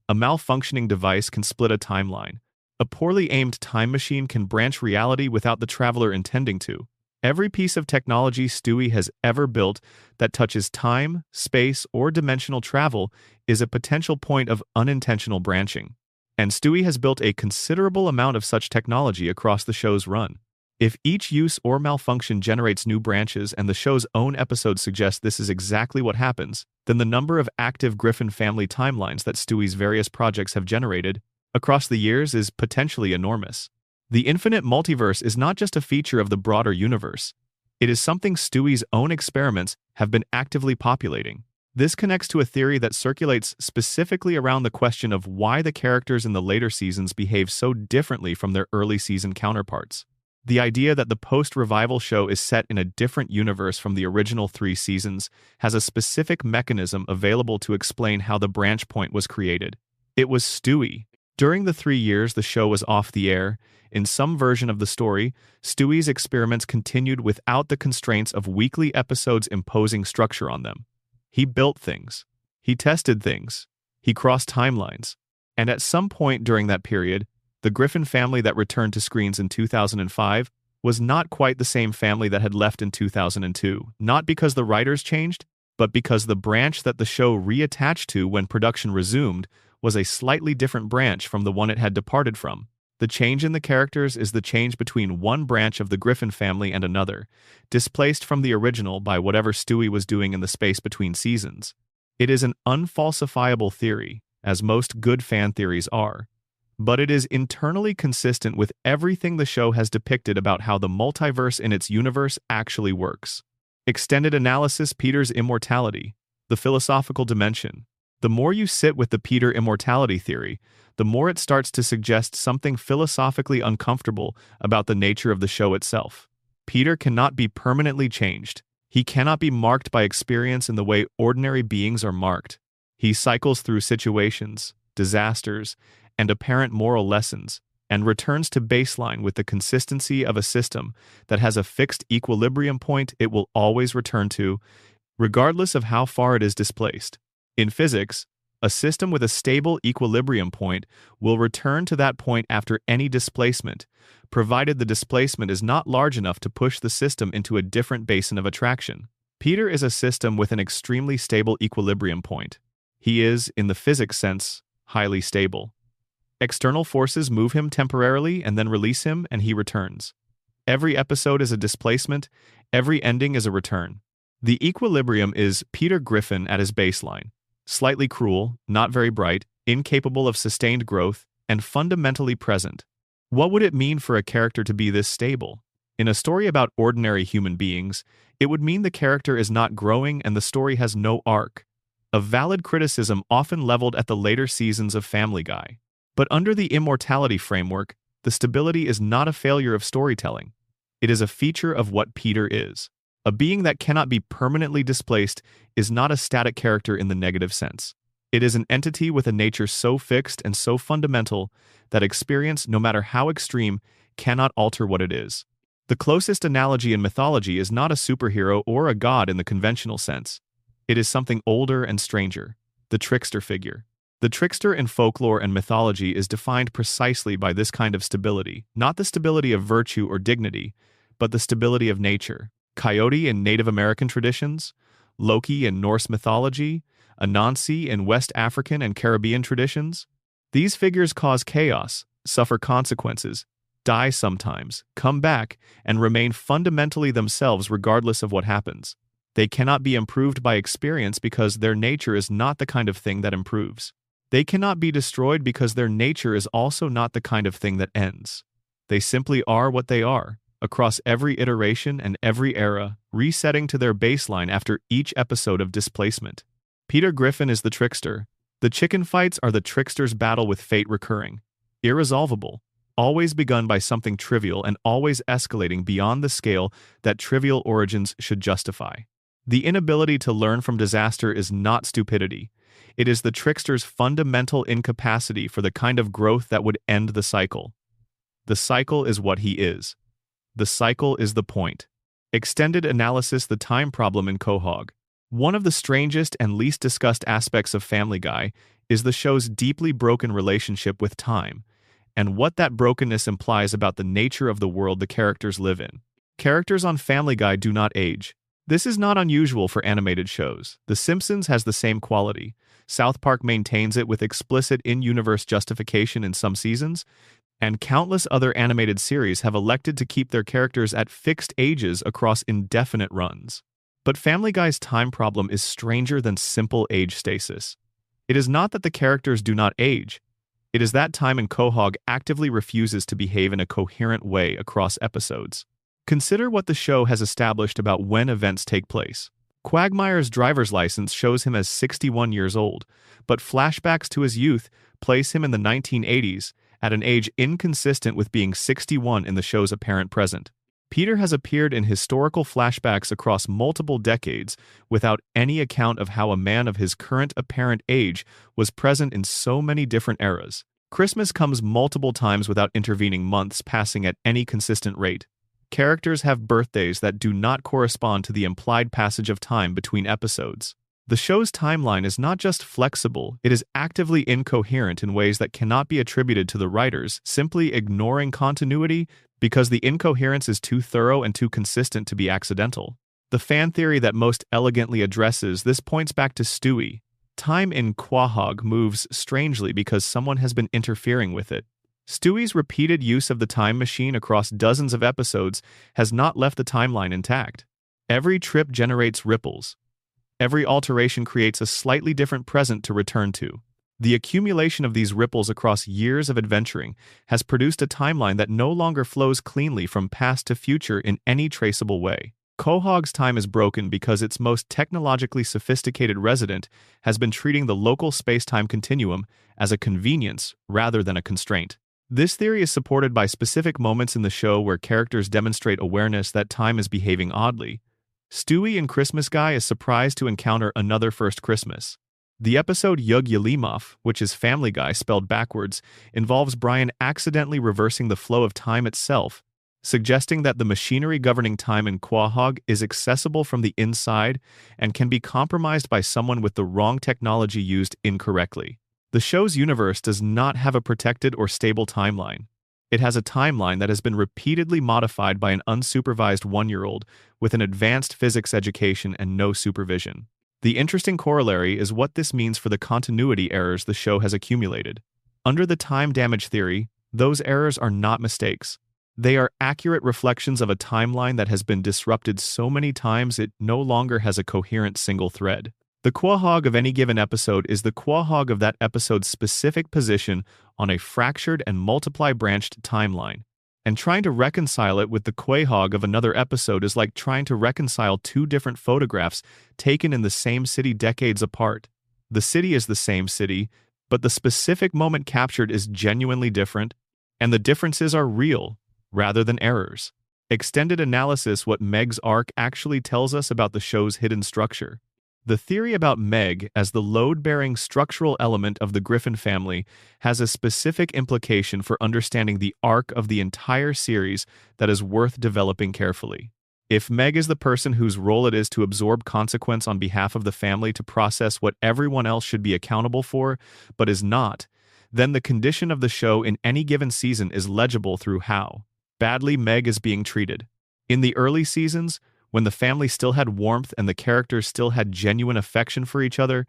A malfunctioning device can split a timeline. A poorly aimed time machine can branch reality without the traveler intending to. Every piece of technology Stewie has ever built that touches time, space, or dimensional travel is a potential point of unintentional branching. And Stewie has built a considerable amount of such technology across the show's run. If each use or malfunction generates new branches and the show's own episodes suggest this is exactly what happens, then the number of active Griffin family timelines that Stewie's various projects have generated across the years is potentially enormous. The infinite multiverse is not just a feature of the broader universe. It is something Stewie's own experiments have been actively populating. This connects to a theory that circulates specifically around the question of why the characters in the later seasons behave so differently from their early season counterparts. The idea that the post-revival show is set in a different universe from the original 3 seasons has a specific mechanism available to explain how the branch point was created. It was Stewie. During the 3 years the show was off the air, in some version of the story, Stewie's experiments continued without the constraints of weekly episodes imposing structure on them. He built things. He tested things. He crossed timelines. And at some point during that period, the Griffin family that returned to screens in 2005 was not quite the same family that had left in 2002, not because the writers changed, but because the branch that the show reattached to when production resumed was a slightly different branch from the one it had departed from. The change in the characters is the change between one branch of the Griffin family and another, displaced from the original by whatever Stewie was doing in the space between seasons. It is an unfalsifiable theory, as most good fan theories are, but it is internally consistent with everything the show has depicted about how the multiverse in its universe actually works. Extended analysis: Peter's immortality, the philosophical dimension. The more you sit with the Peter immortality theory, the more it starts to suggest something philosophically uncomfortable about the nature of the show itself. Peter cannot be permanently changed. He cannot be marked by experience in the way ordinary beings are marked. He cycles through situations, disasters, and apparent moral lessons, and returns to baseline with the consistency of a system that has a fixed equilibrium point it will always return to, regardless of how far it is displaced. In physics, a system with a stable equilibrium point will return to that point after any displacement, provided the displacement is not large enough to push the system into a different basin of attraction. Peter is a system with an extremely stable equilibrium point. He is, in the physics sense, highly stable. External forces move him temporarily and then release him, and he returns. Every episode is a displacement, every ending is a return. The equilibrium is Peter Griffin at his baseline, slightly cruel, not very bright, incapable of sustained growth, and fundamentally present. What would it mean for a character to be this stable? In a story about ordinary human beings, it would mean the character is not growing and the story has no arc. A valid criticism often leveled at the later seasons of Family Guy. But under the immortality framework, the stability is not a failure of storytelling. It is a feature of what Peter is. A being that cannot be permanently displaced is not a static character in the negative sense. It is an entity with a nature so fixed and so fundamental that experience, no matter how extreme, cannot alter what it is. The closest analogy in mythology is not a superhero or a god in the conventional sense. It is something older and stranger, the trickster figure. The trickster in folklore and mythology is defined precisely by this kind of stability, not the stability of virtue or dignity, but the stability of nature. Coyote in Native American traditions, Loki in Norse mythology, Anansi in West African and Caribbean traditions. These figures cause chaos, suffer consequences, die sometimes, come back, and remain fundamentally themselves regardless of what happens. They cannot be improved by experience because their nature is not the kind of thing that improves. They cannot be destroyed because their nature is also not the kind of thing that ends. They simply are what they are. across every iteration and every era, resetting to their baseline after each episode of displacement. Peter Griffin is the trickster. The chicken fights are the trickster's battle with fate recurring. Irresolvable, always begun by something trivial and always escalating beyond the scale that trivial origins should justify. The inability to learn from disaster is not stupidity. It is the trickster's fundamental incapacity for the kind of growth that would end the cycle. The cycle is what he is. The cycle is the point. Extended analysis: the time problem in Quahog. One of the strangest and least discussed aspects of Family Guy is the show's deeply broken relationship with time, and what that brokenness implies about the nature of the world the characters live in. Characters on Family Guy do not age. This is not unusual for animated shows. The Simpsons has the same quality. South Park maintains it with explicit in-universe justification in some seasons, and countless other animated series have elected to keep their characters at fixed ages across indefinite runs. But Family Guy's time problem is stranger than simple age stasis. It is not that the characters do not age. It is that time in Quahog actively refuses to behave in a coherent way across episodes. Consider what the show has established about when events take place. Quagmire's driver's license shows him as 61 years old, but flashbacks to his youth place him in the 1980s, at an age inconsistent with being 61 in the show's apparent present. Peter has appeared in historical flashbacks across multiple decades without any account of how a man of his current apparent age was present in so many different eras. Christmas comes multiple times without intervening months passing at any consistent rate. Characters have birthdays that do not correspond to the implied passage of time between episodes. The show's timeline is not just flexible, it is actively incoherent in ways that cannot be attributed to the writers simply ignoring continuity because the incoherence is too thorough and too consistent to be accidental. The fan theory that most elegantly addresses this points back to Stewie. Time in Quahog moves strangely because someone has been interfering with it. Stewie's repeated use of the time machine across dozens of episodes has not left the timeline intact. Every trip generates ripples. Every alteration creates a slightly different present to return to. The accumulation of these ripples across years of adventuring has produced a timeline that no longer flows cleanly from past to future in any traceable way. Quahog's time is broken because its most technologically sophisticated resident has been treating the local space-time continuum as a convenience rather than a constraint. This theory is supported by specific moments in the show where characters demonstrate awareness that time is behaving oddly. Stewie in Christmas Guy is surprised to encounter another first Christmas. The episode Yug Yalimov, which is Family Guy spelled backwards, involves Brian accidentally reversing the flow of time itself, suggesting that the machinery governing time in Quahog is accessible from the inside and can be compromised by someone with the wrong technology used incorrectly. The show's universe does not have a protected or stable timeline. It has a timeline that has been repeatedly modified by an unsupervised one-year-old with an advanced physics education and no supervision. The interesting corollary is what this means for the continuity errors the show has accumulated. Under the time damage theory, those errors are not mistakes. They are accurate reflections of a timeline that has been disrupted so many times it no longer has a coherent single thread. The Quahog of any given episode is the Quahog of that episode's specific position on a fractured and multiply-branched timeline. And trying to reconcile it with the Quahog of another episode is like trying to reconcile two different photographs taken in the same city decades apart. The city is the same city, but the specific moment captured is genuinely different, and the differences are real, rather than errors. Extended analysis: what Meg's arc actually tells us about the show's hidden structure. The theory about Meg as the load-bearing structural element of the Griffin family has a specific implication for understanding the arc of the entire series that is worth developing carefully. If Meg is the person whose role it is to absorb consequence on behalf of the family to process what everyone else should be accountable for, but is not, then the condition of the show in any given season is legible through how badly Meg is being treated. In the early seasons, when the family still had warmth and the characters still had genuine affection for each other,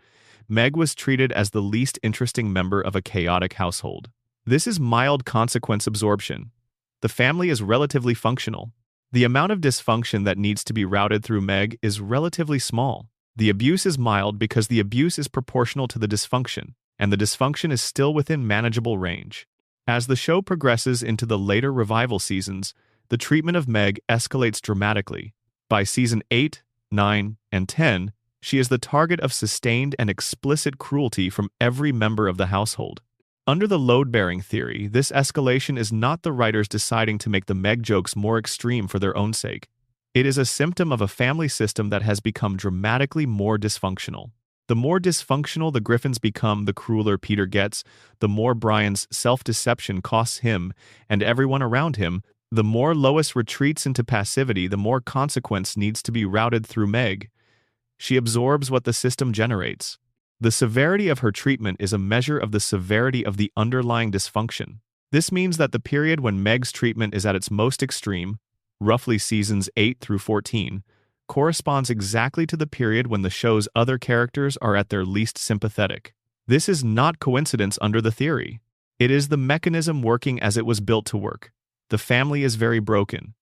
Meg was treated as the least interesting member of a chaotic household. This is mild consequence absorption. The family is relatively functional. The amount of dysfunction that needs to be routed through Meg is relatively small. The abuse is mild because the abuse is proportional to the dysfunction, and the dysfunction is still within manageable range. As the show progresses into the later revival seasons, the treatment of Meg escalates dramatically. By season 8, 9, and 10, she is the target of sustained and explicit cruelty from every member of the household. Under the load-bearing theory, this escalation is not the writers deciding to make the Meg jokes more extreme for their own sake. It is a symptom of a family system that has become dramatically more dysfunctional. The more dysfunctional the Griffins become, the crueler Peter gets, the more Brian's self-deception costs him and everyone around him, the more Lois retreats into passivity, the more consequence needs to be routed through Meg. She absorbs what the system generates. The severity of her treatment is a measure of the severity of the underlying dysfunction. This means that the period when Meg's treatment is at its most extreme, roughly seasons 8 through 14, corresponds exactly to the period when the show's other characters are at their least sympathetic. This is not coincidence under the theory. It is the mechanism working as it was built to work. The family is very broken.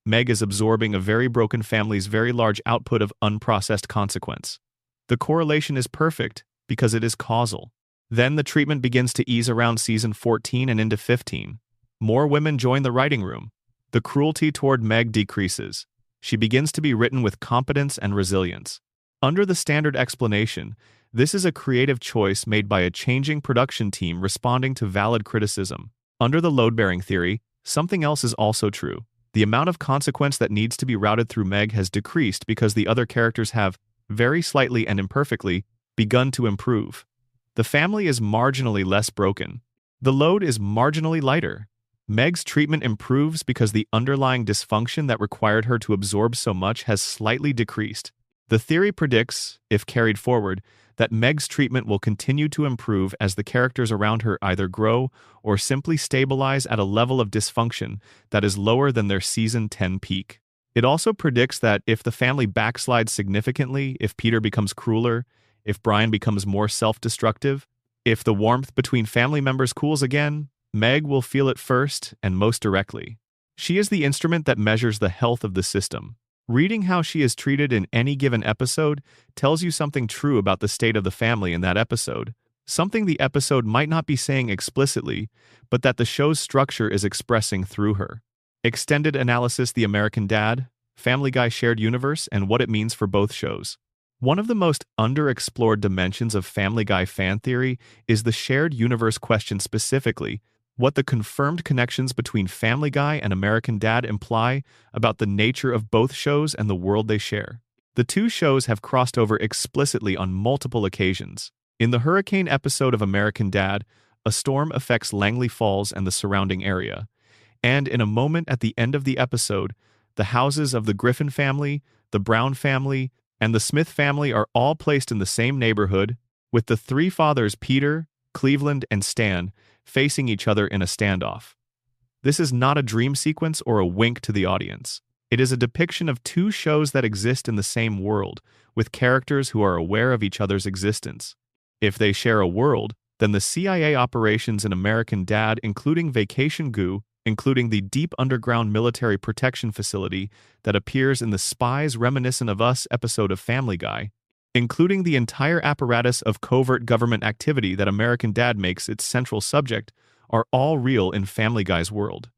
Meg is absorbing a very broken family's very large output of unprocessed consequence. The correlation is perfect because it is causal. Then the treatment begins to ease around season 14 and into 15. More women join the writing room. The cruelty toward Meg decreases. She begins to be written with competence and resilience. Under the standard explanation, this is a creative choice made by a changing production team responding to valid criticism. Under the load-bearing theory, something else is also true. The amount of consequence that needs to be routed through Meg has decreased because the other characters have, very slightly and imperfectly, begun to improve. The family is marginally less broken. The load is marginally lighter. Meg's treatment improves because the underlying dysfunction that required her to absorb so much has slightly decreased. The theory predicts, if carried forward, that Meg's treatment will continue to improve as the characters around her either grow or simply stabilize at a level of dysfunction that is lower than their season 10 peak. It also predicts that if the family backslides significantly, if Peter becomes crueler, if Brian becomes more self-destructive, if the warmth between family members cools again, Meg will feel it first and most directly. She is the instrument that measures the health of the system. Reading how she is treated in any given episode tells you something true about the state of the family in that episode, something the episode might not be saying explicitly, but that the show's structure is expressing through her. Extended analysis: The American Dad, Family Guy shared universe, and what it means for both shows. One of the most underexplored dimensions of Family Guy fan theory is the shared universe question, specifically what the confirmed connections between Family Guy and American Dad imply about the nature of both shows and the world they share. The two shows have crossed over explicitly on multiple occasions. In the hurricane episode of American Dad, a storm affects Langley Falls and the surrounding area. And in a moment at the end of the episode, the houses of the Griffin family, the Brown family, and the Smith family are all placed in the same neighborhood, with the three fathers, Peter, Cleveland, and Stan, facing each other in a standoff. This is not a dream sequence or a wink to the audience. It is a depiction of two shows that exist in the same world, with characters who are aware of each other's existence. If they share a world, then the CIA operations in American Dad, including Vacation Goo, including the deep underground military protection facility that appears in the Spies Reminiscent of Us episode of Family Guy, including the entire apparatus of covert government activity that American Dad makes its central subject, are all real in Family Guy's world.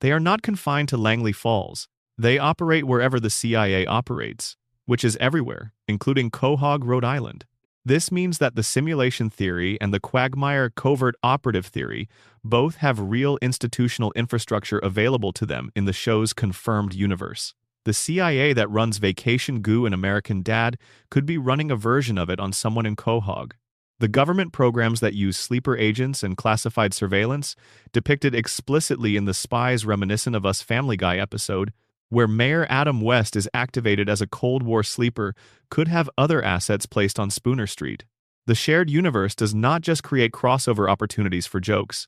They are not confined to Langley Falls. They operate wherever the CIA operates, which is everywhere, including Quahog, Rhode Island. This means that the simulation theory and the Quagmire covert operative theory both have real institutional infrastructure available to them in the show's confirmed universe. The CIA that runs Vacation Goo in American Dad could be running a version of it on someone in Quahog. The government programs that use sleeper agents and classified surveillance, depicted explicitly in the Spies Reminiscent of Us Family Guy episode, where Mayor Adam West is activated as a Cold War sleeper, could have other assets placed on Spooner Street. The shared universe does not just create crossover opportunities for jokes.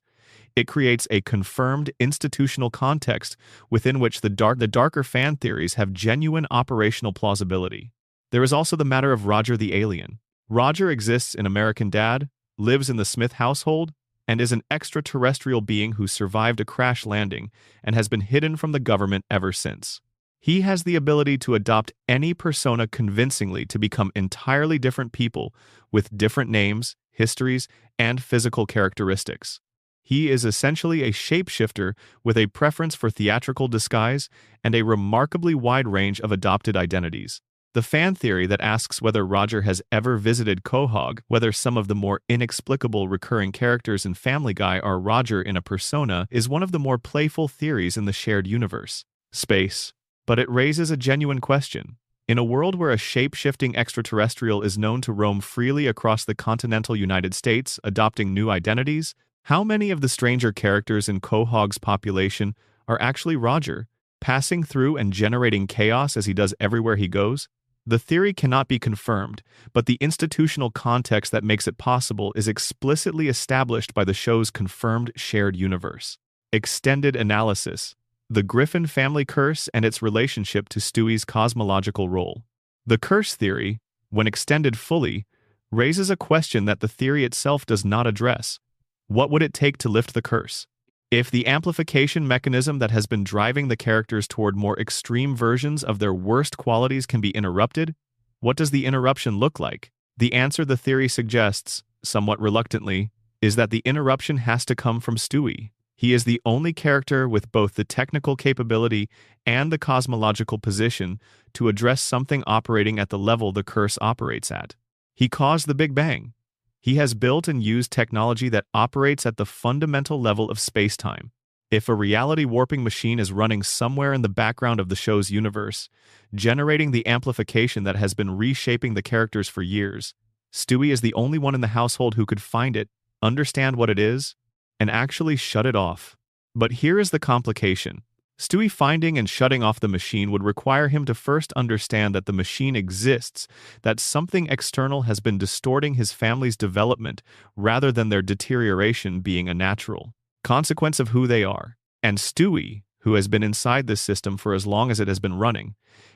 It creates a confirmed institutional context within which the darker fan theories have genuine operational plausibility. There is also the matter of Roger the alien. Roger exists in American Dad, lives in the Smith household, and is an extraterrestrial being who survived a crash landing and has been hidden from the government ever since. He has the ability to adopt any persona convincingly to become entirely different people with different names, histories, and physical characteristics. He is essentially a shapeshifter with a preference for theatrical disguise and a remarkably wide range of adopted identities. The fan theory that asks whether Roger has ever visited Quahog, whether some of the more inexplicable recurring characters in Family Guy are Roger in a persona, is one of the more playful theories in the shared universe. Space. But it raises a genuine question. In a world where a shape-shifting extraterrestrial is known to roam freely across the continental United States, adopting new identities, how many of the stranger characters in Quahog's population are actually Roger, passing through and generating chaos as he does everywhere he goes? The theory cannot be confirmed, but the institutional context that makes it possible is explicitly established by the show's confirmed shared universe. Extended analysis. The Griffin family curse and its relationship to Stewie's cosmological role. The curse theory, when extended fully, raises a question that the theory itself does not address. What would it take to lift the curse? If the amplification mechanism that has been driving the characters toward more extreme versions of their worst qualities can be interrupted, what does the interruption look like? The answer the theory suggests, somewhat reluctantly, is that the interruption has to come from Stewie. He is the only character with both the technical capability and the cosmological position to address something operating at the level the curse operates at. He caused the Big Bang. He has built and used technology that operates at the fundamental level of space-time. If a reality warping machine is running somewhere in the background of the show's universe, generating the amplification that has been reshaping the characters for years, Stewie is the only one in the household who could find it, understand what it is, and actually shut it off. But here is the complication. Stewie finding and shutting off the machine would require him to first understand that the machine exists, that something external has been distorting his family's development rather than their deterioration being a natural consequence of who they are. And Stewie, who has been inside this system for as long as it has been running,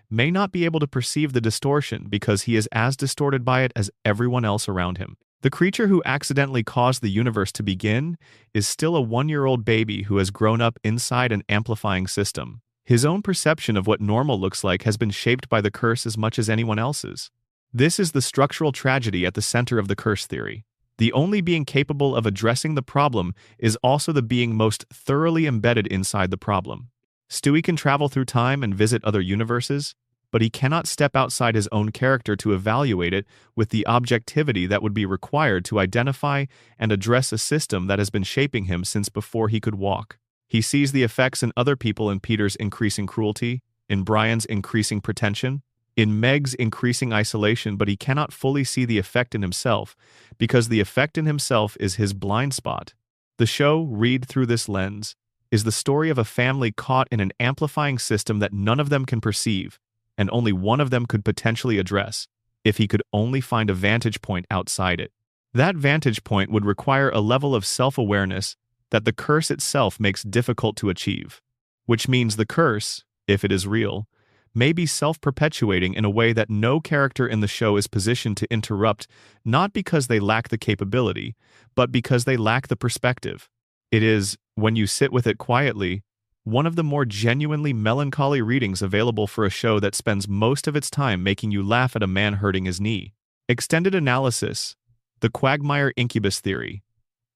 may not be able to perceive the distortion because he is as distorted by it as everyone else around him. The creature who accidentally caused the universe to begin is still a one-year-old baby who has grown up inside an amplifying system. His own perception of what normal looks like has been shaped by the curse as much as anyone else's. This is the structural tragedy at the center of the curse theory. The only being capable of addressing the problem is also the being most thoroughly embedded inside the problem. Stewie can travel through time and visit other universes, but he cannot step outside his own character to evaluate it with the objectivity that would be required to identify and address a system that has been shaping him since before he could walk. He sees the effects in other people in Peter's increasing cruelty, in Brian's increasing pretension, in Meg's increasing isolation, but he cannot fully see the effect in himself because the effect in himself is his blind spot. The show, read through this lens, is the story of a family caught in an amplifying system that none of them can perceive, and only one of them could potentially address, if he could only find a vantage point outside it. That vantage point would require a level of self-awareness that the curse itself makes difficult to achieve, which means the curse, if it is real, may be self-perpetuating in a way that no character in the show is positioned to interrupt, not because they lack the capability, but because they lack the perspective. It is, when you sit with it quietly, one of the more genuinely melancholy readings available for a show that spends most of its time making you laugh at a man hurting his knee. Extended analysis. The Quagmire Incubus Theory.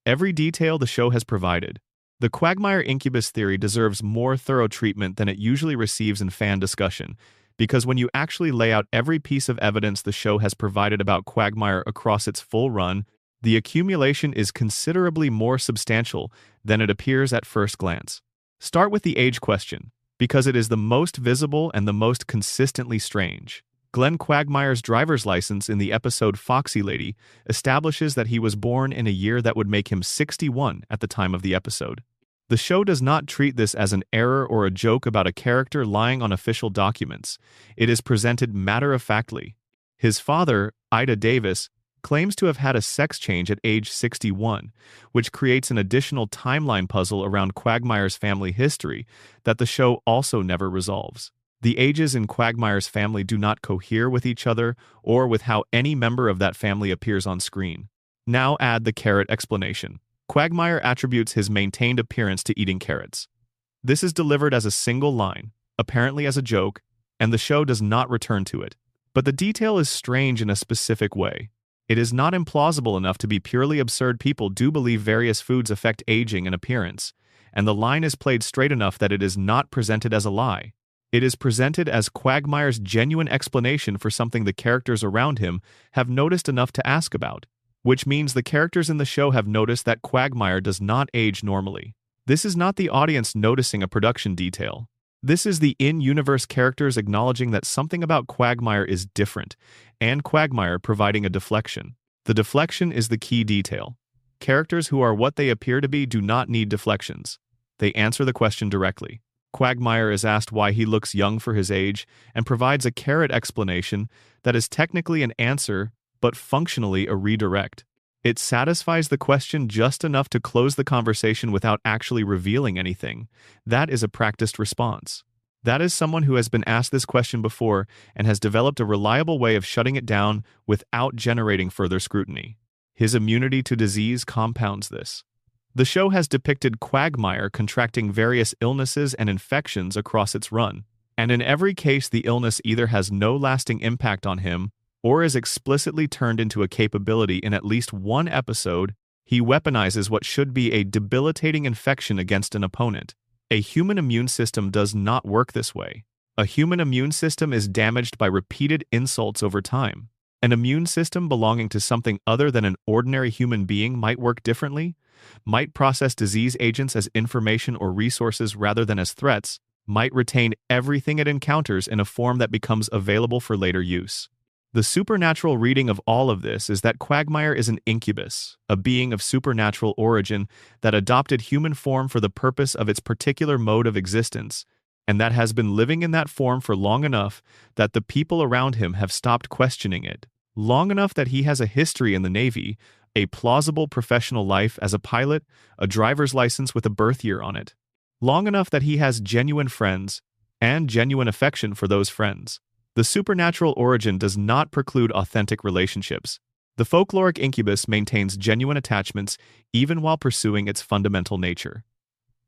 Every detail the show has provided. The Quagmire Incubus Theory deserves more thorough treatment than it usually receives in fan discussion, because when you actually lay out every piece of evidence the show has provided about Quagmire across its full run, the accumulation is considerably more substantial than it appears at first glance. Start with the age question, because it is the most visible and the most consistently strange. Glenn Quagmire's driver's license in the episode Foxy Lady establishes that he was born in a year that would make him 61 at the time of the episode. The show does not treat this as an error or a joke about a character lying on official documents. It is presented matter-of-factly. His father, Ida Davis, claims to have had a sex change at age 61, which creates an additional timeline puzzle around Quagmire's family history that the show also never resolves. The ages in Quagmire's family do not cohere with each other or with how any member of that family appears on screen. Now add the carrot explanation. Quagmire attributes his maintained appearance to eating carrots. This is delivered as a single line, apparently as a joke, and the show does not return to it. But the detail is strange in a specific way. It is not implausible enough to be purely absurd. People do believe various foods affect aging and appearance, and the line is played straight enough that it is not presented as a lie. It is presented as Quagmire's genuine explanation for something the characters around him have noticed enough to ask about, which means the characters in the show have noticed that Quagmire does not age normally. This is not the audience noticing a production detail. This is the in-universe characters acknowledging that something about Quagmire is different, and Quagmire providing a deflection. The deflection is the key detail. Characters who are what they appear to be do not need deflections. They answer the question directly. Quagmire is asked why he looks young for his age and provides a carrot explanation that is technically an answer but functionally a redirect. It satisfies the question just enough to close the conversation without actually revealing anything. That is a practiced response. That is someone who has been asked this question before and has developed a reliable way of shutting it down without generating further scrutiny. His immunity to disease compounds this. The show has depicted Quagmire contracting various illnesses and infections across its run, and in every case the illness either has no lasting impact on him or is explicitly turned into a capability. In at least one episode, he weaponizes what should be a debilitating infection against an opponent. A human immune system does not work this way. A human immune system is damaged by repeated insults over time. An immune system belonging to something other than an ordinary human being might work differently, might process disease agents as information or resources rather than as threats, might retain everything it encounters in a form that becomes available for later use. The supernatural reading of all of this is that Quagmire is an incubus, a being of supernatural origin that adopted human form for the purpose of its particular mode of existence, and that has been living in that form for long enough that the people around him have stopped questioning it, long enough that he has a history in the Navy, a plausible professional life as a pilot, a driver's license with a birth year on it, long enough that he has genuine friends and genuine affection for those friends. The supernatural origin does not preclude authentic relationships. The folkloric incubus maintains genuine attachments even while pursuing its fundamental nature.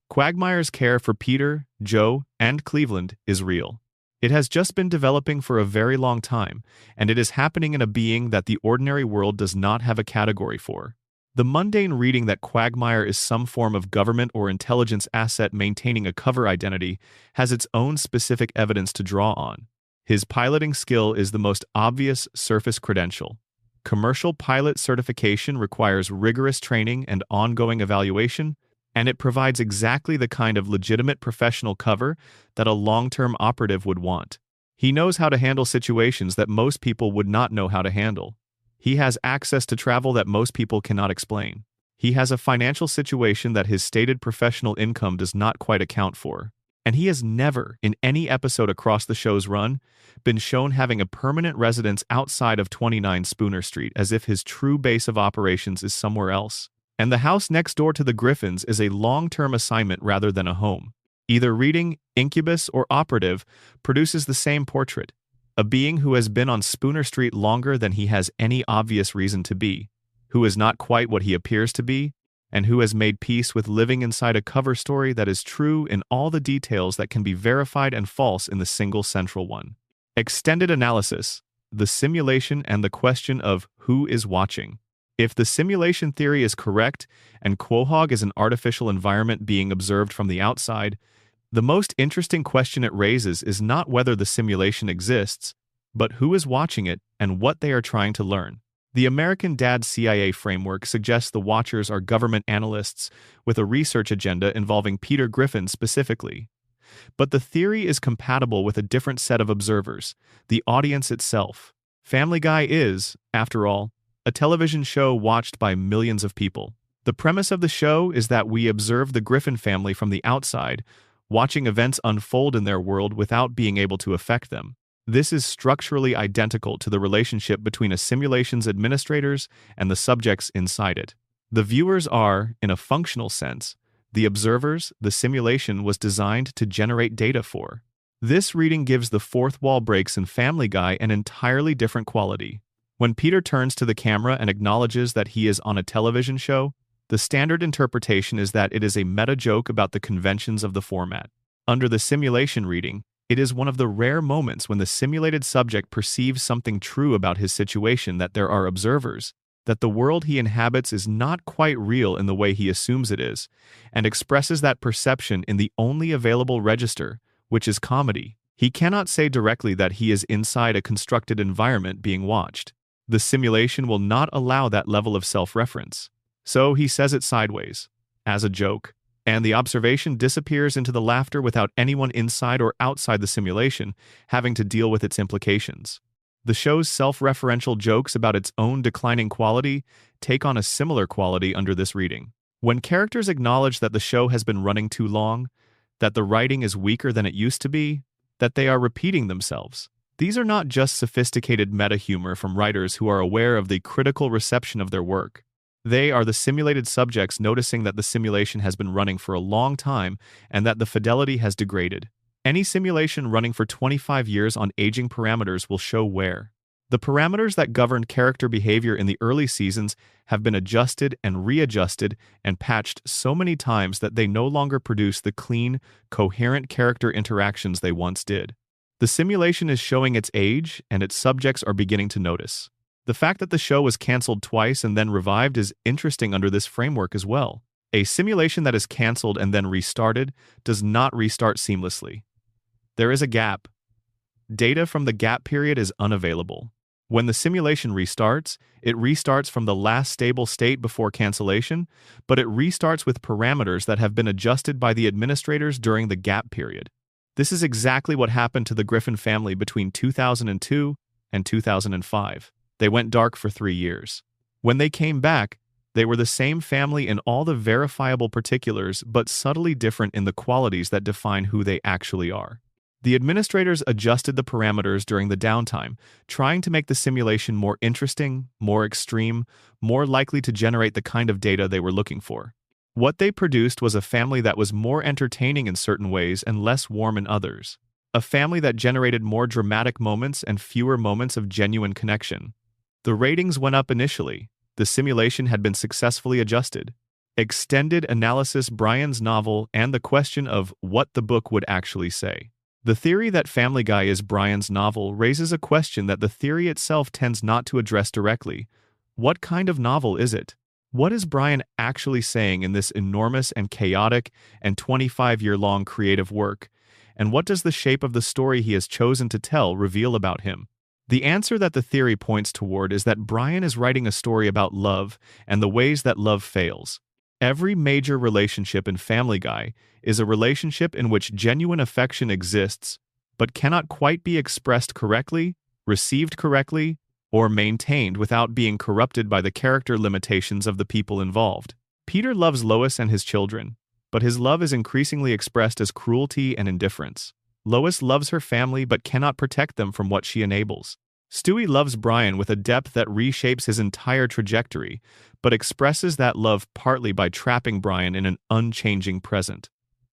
Quagmire's care for Peter, Joe, and Cleveland is real. It has just been developing for a very long time, and it is happening in a being that the ordinary world does not have a category for. The mundane reading that Quagmire is some form of government or intelligence asset maintaining a cover identity has its own specific evidence to draw on. His piloting skill is the most obvious surface credential. Commercial pilot certification requires rigorous training and ongoing evaluation, and it provides exactly the kind of legitimate professional cover that a long-term operative would want. He knows how to handle situations that most people would not know how to handle. He has access to travel that most people cannot explain. He has a financial situation that his stated professional income does not quite account for. And he has never, in any episode across the show's run, been shown having a permanent residence outside of 29 Spooner Street, as if his true base of operations is somewhere else. And the house next door to the Griffins is a long-term assignment rather than a home. Either reading, incubus, or operative produces the same portrait, a being who has been on Spooner Street longer than he has any obvious reason to be, who is not quite what he appears to be, and who has made peace with living inside a cover story that is true in all the details that can be verified and false in the single central one. Extended analysis, the simulation and the question of who is watching. If the simulation theory is correct and Quahog is an artificial environment being observed from the outside, the most interesting question it raises is not whether the simulation exists, but who is watching it and what they are trying to learn. The American Dad CIA framework suggests the watchers are government analysts with a research agenda involving Peter Griffin specifically. But the theory is compatible with a different set of observers, the audience itself. Family Guy is, after all, a television show watched by millions of people. The premise of the show is that we observe the Griffin family from the outside, watching events unfold in their world without being able to affect them. This is structurally identical to the relationship between a simulation's administrators and the subjects inside it. The viewers are, in a functional sense, the observers the simulation was designed to generate data for. This reading gives the fourth wall breaks in Family Guy an entirely different quality. When Peter turns to the camera and acknowledges that he is on a television show, the standard interpretation is that it is a meta joke about the conventions of the format. Under the simulation reading, It is one of the rare moments when the simulated subject perceives something true about his situation, that there are observers, that the world he inhabits is not quite real in the way he assumes it is, and expresses that perception in the only available register, which is comedy. He cannot say directly that he is inside a constructed environment being watched. The simulation will not allow that level of self-reference. So he says it sideways, as a joke, and the observation disappears into the laughter without anyone inside or outside the simulation having to deal with its implications. The show's self-referential jokes about its own declining quality take on a similar quality under this reading. When characters acknowledge that the show has been running too long, that the writing is weaker than it used to be, that they are repeating themselves. These are not just sophisticated meta-humor from writers who are aware of the critical reception of their work. They are the simulated subjects noticing that the simulation has been running for a long time and that the fidelity has degraded. Any simulation running for 25 years on aging parameters will show wear. The parameters that governed character behavior in the early seasons have been adjusted and readjusted and patched so many times that they no longer produce the clean, coherent character interactions they once did. The simulation is showing its age, and its subjects are beginning to notice. The fact that the show was canceled twice and then revived is interesting under this framework as well. A simulation that is canceled and then restarted does not restart seamlessly. There is a gap. Data from the gap period is unavailable. When the simulation restarts, it restarts from the last stable state before cancellation, but it restarts with parameters that have been adjusted by the administrators during the gap period. This is exactly what happened to the Griffin family between 2002 and 2005. They went dark for 3 years. When they came back, they were the same family in all the verifiable particulars, but subtly different in the qualities that define who they actually are. The administrators adjusted the parameters during the downtime, trying to make the simulation more interesting, more extreme, more likely to generate the kind of data they were looking for. What they produced was a family that was more entertaining in certain ways and less warm in others. A family that generated more dramatic moments and fewer moments of genuine connection. The ratings went up initially. The simulation had been successfully adjusted. Extended analysis, Brian's novel, and the question of what the book would actually say. The theory that Family Guy is Brian's novel raises a question that the theory itself tends not to address directly. What kind of novel is it? What is Brian actually saying in this enormous and chaotic and 25-year-long creative work? And what does the shape of the story he has chosen to tell reveal about him? The answer that the theory points toward is that Brian is writing a story about love and the ways that love fails. Every major relationship in Family Guy is a relationship in which genuine affection exists, but cannot quite be expressed correctly, received correctly, or maintained without being corrupted by the character limitations of the people involved. Peter loves Lois and his children, but his love is increasingly expressed as cruelty and indifference. Lois loves her family but cannot protect them from what she enables. Stewie loves Brian with a depth that reshapes his entire trajectory, but expresses that love partly by trapping Brian in an unchanging present.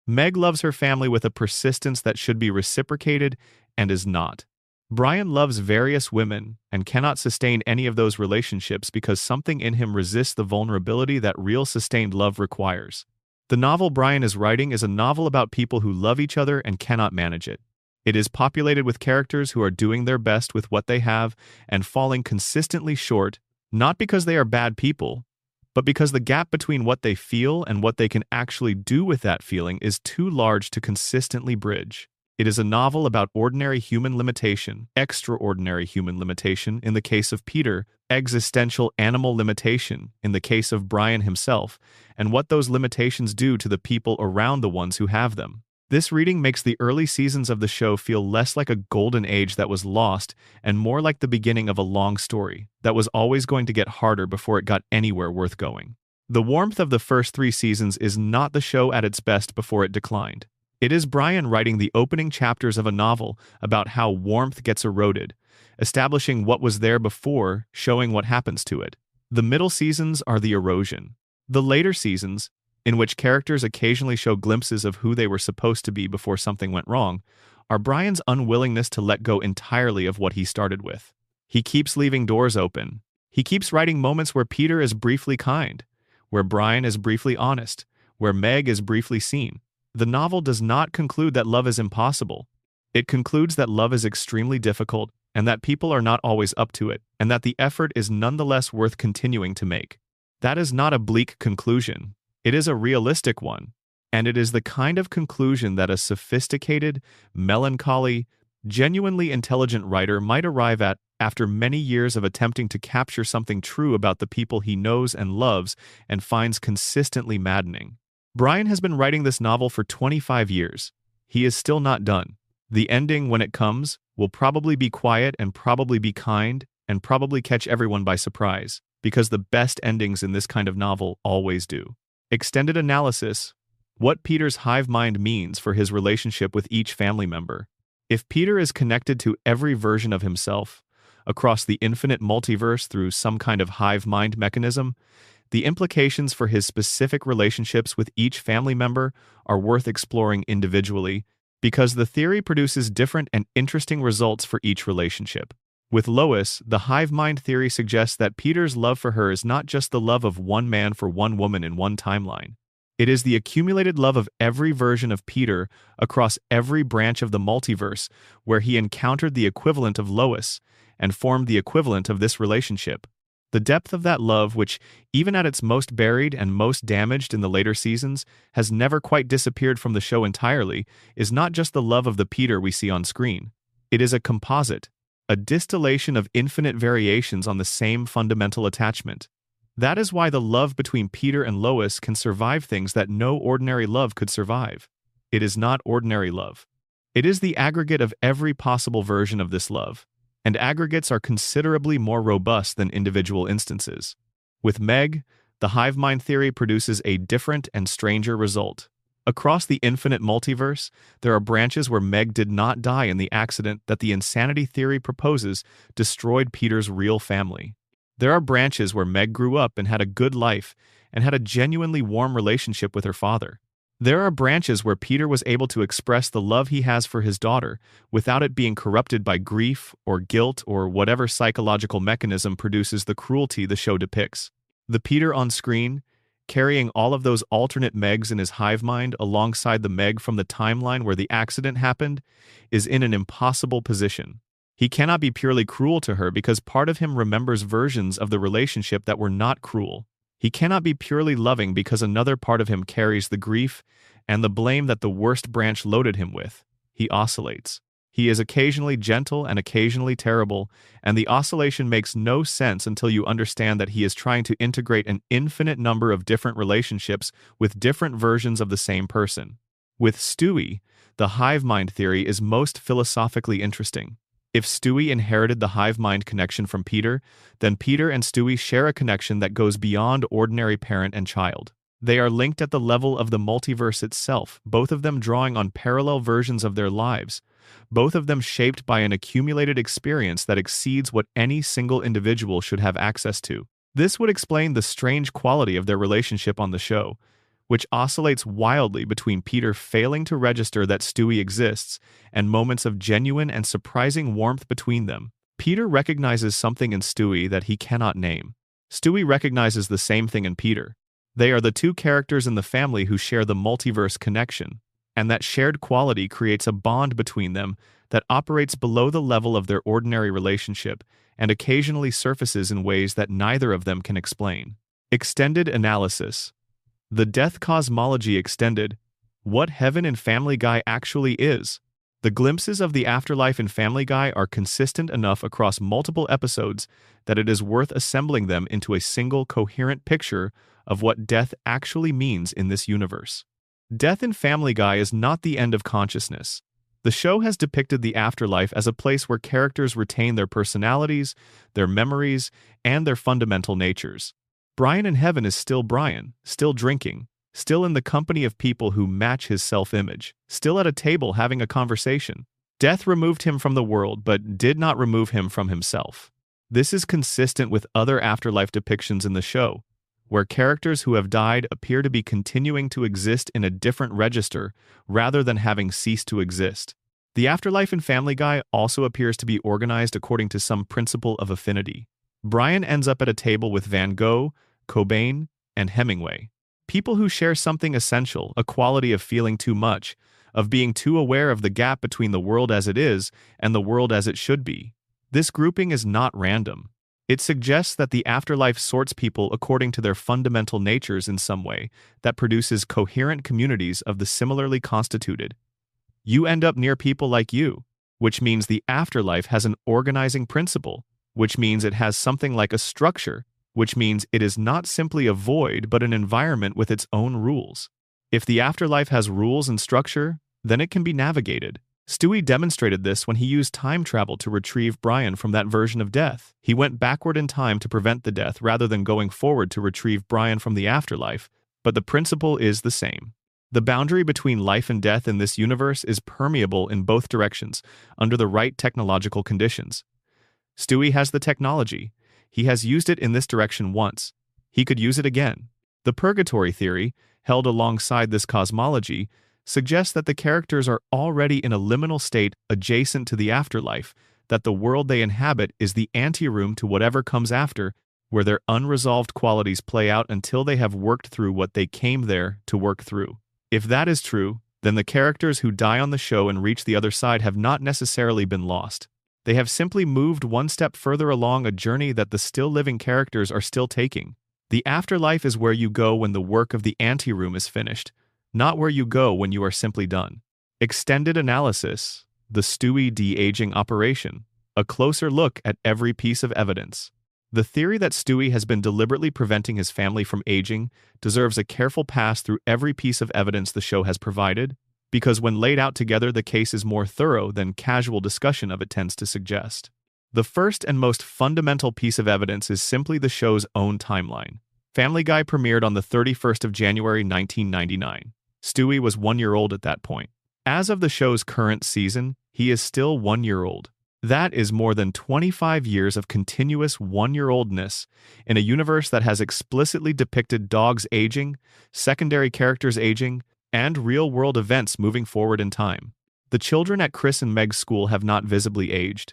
Meg loves her family with a persistence that should be reciprocated and is not. Brian loves various women and cannot sustain any of those relationships because something in him resists the vulnerability that real sustained love requires. The novel Brian is writing is a novel about people who love each other and cannot manage it. It is populated with characters who are doing their best with what they have and falling consistently short, not because they are bad people, but because the gap between what they feel and what they can actually do with that feeling is too large to consistently bridge. It is a novel about ordinary human limitation, extraordinary human limitation in the case of Peter, existential animal limitation in the case of Brian himself, and what those limitations do to the people around the ones who have them. This reading makes the early seasons of the show feel less like a golden age that was lost and more like the beginning of a long story that was always going to get harder before it got anywhere worth going. The warmth of the first 3 seasons is not the show at its best before it declined. It is Brian writing the opening chapters of a novel about how warmth gets eroded, establishing what was there before, showing what happens to it. The middle seasons are the erosion. The later seasons, in which characters occasionally show glimpses of who they were supposed to be before something went wrong, are Brian's unwillingness to let go entirely of what he started with. He keeps leaving doors open. He keeps writing moments where Peter is briefly kind, where Brian is briefly honest, where Meg is briefly seen. The novel does not conclude that love is impossible. It concludes that love is extremely difficult and that people are not always up to it, and that the effort is nonetheless worth continuing to make. That is not a bleak conclusion. It is a realistic one, and it is the kind of conclusion that a sophisticated, melancholy, genuinely intelligent writer might arrive at after many years of attempting to capture something true about the people he knows and loves and finds consistently maddening. Brian has been writing this novel for 25 years. He is still not done. The ending, when it comes, will probably be quiet and probably be kind and probably catch everyone by surprise, because the best endings in this kind of novel always do. Extended analysis: what Peter's hive mind means for his relationship with each family member. If Peter is connected to every version of himself, across the infinite multiverse through some kind of hive mind mechanism, the implications for his specific relationships with each family member are worth exploring individually, because the theory produces different and interesting results for each relationship. With Lois, the hive mind theory suggests that Peter's love for her is not just the love of one man for one woman in one timeline. It is the accumulated love of every version of Peter across every branch of the multiverse where he encountered the equivalent of Lois and formed the equivalent of this relationship. The depth of that love, which, even at its most buried and most damaged in the later seasons, has never quite disappeared from the show entirely, is not just the love of the Peter we see on screen. It is a composite, a distillation of infinite variations on the same fundamental attachment. That is why the love between Peter and Lois can survive things that no ordinary love could survive. It is not ordinary love. It is the aggregate of every possible version of this love, and aggregates are considerably more robust than individual instances. With Meg, the hive mind theory produces a different and stranger result. Across the infinite multiverse, there are branches where Meg did not die in the accident that the insanity theory proposes destroyed Peter's real family. There are branches where Meg grew up and had a good life and had a genuinely warm relationship with her father. There are branches where Peter was able to express the love he has for his daughter without it being corrupted by grief or guilt or whatever psychological mechanism produces the cruelty the show depicts. The Peter on screen, carrying all of those alternate Megs in his hive mind alongside the Meg from the timeline where the accident happened, is in an impossible position. He cannot be purely cruel to her because part of him remembers versions of the relationship that were not cruel. He cannot be purely loving because another part of him carries the grief and the blame that the worst branch loaded him with. He oscillates. He is occasionally gentle and occasionally terrible, and the oscillation makes no sense until you understand that he is trying to integrate an infinite number of different relationships with different versions of the same person. With Stewie, the hive mind theory is most philosophically interesting. If Stewie inherited the hive mind connection from Peter, then Peter and Stewie share a connection that goes beyond ordinary parent and child. They are linked at the level of the multiverse itself, both of them drawing on parallel versions of their lives, both of them shaped by an accumulated experience that exceeds what any single individual should have access to. This would explain the strange quality of their relationship on the show, which oscillates wildly between Peter failing to register that Stewie exists and moments of genuine and surprising warmth between them. Peter recognizes something in Stewie that he cannot name. Stewie recognizes the same thing in Peter. They are the two characters in the family who share the multiverse connection, and that shared quality creates a bond between them that operates below the level of their ordinary relationship and occasionally surfaces in ways that neither of them can explain. Extended analysis. The Death Cosmology Extended: what heaven in Family Guy actually is. The glimpses of the afterlife in Family Guy are consistent enough across multiple episodes that it is worth assembling them into a single coherent picture of what death actually means in this universe. Death in Family Guy is not the end of consciousness. The show has depicted the afterlife as a place where characters retain their personalities, their memories, and their fundamental natures. Brian in heaven is still Brian, still drinking, still in the company of people who match his self-image, still at a table having a conversation. Death removed him from the world, but did not remove him from himself. This is consistent with other afterlife depictions in the show, where characters who have died appear to be continuing to exist in a different register rather than having ceased to exist. The afterlife in Family Guy also appears to be organized according to some principle of affinity. Brian ends up at a table with Van Gogh, Cobain, and Hemingway. People who share something essential, a quality of feeling too much, of being too aware of the gap between the world as it is and the world as it should be. This grouping is not random. It suggests that the afterlife sorts people according to their fundamental natures in some way that produces coherent communities of the similarly constituted. You end up near people like you, which means the afterlife has an organizing principle, which means it has something like a structure, which means it is not simply a void but an environment with its own rules. If the afterlife has rules and structure, then it can be navigated. Stewie demonstrated this when he used time travel to retrieve Brian from that version of death. He went backward in time to prevent the death rather than going forward to retrieve Brian from the afterlife, but the principle is the same. The boundary between life and death in this universe is permeable in both directions under the right technological conditions. Stewie has the technology. He has used it in this direction once. He could use it again. The purgatory theory, held alongside this cosmology, suggests that the characters are already in a liminal state adjacent to the afterlife, that the world they inhabit is the anteroom to whatever comes after, where their unresolved qualities play out until they have worked through what they came there to work through. If that is true, then the characters who die on the show and reach the other side have not necessarily been lost. They have simply moved one step further along a journey that the still living characters are still taking. The afterlife is where you go when the work of the anteroom is finished, not where you go when you are simply done. Extended analysis, the Stewie de-aging operation, a closer look at every piece of evidence. The theory that Stewie has been deliberately preventing his family from aging deserves a careful pass through every piece of evidence the show has provided, because when laid out together the case is more thorough than casual discussion of it tends to suggest. The first and most fundamental piece of evidence is simply the show's own timeline. Family Guy premiered on the 31st of January 1999. Stewie was 1 year old at that point. As of the show's current season, he is still 1 year old. That is more than 25 years of continuous 1-year-oldness in a universe that has explicitly depicted dogs aging, secondary characters aging, and real-world events moving forward in time. The children at Chris and Meg's school have not visibly aged.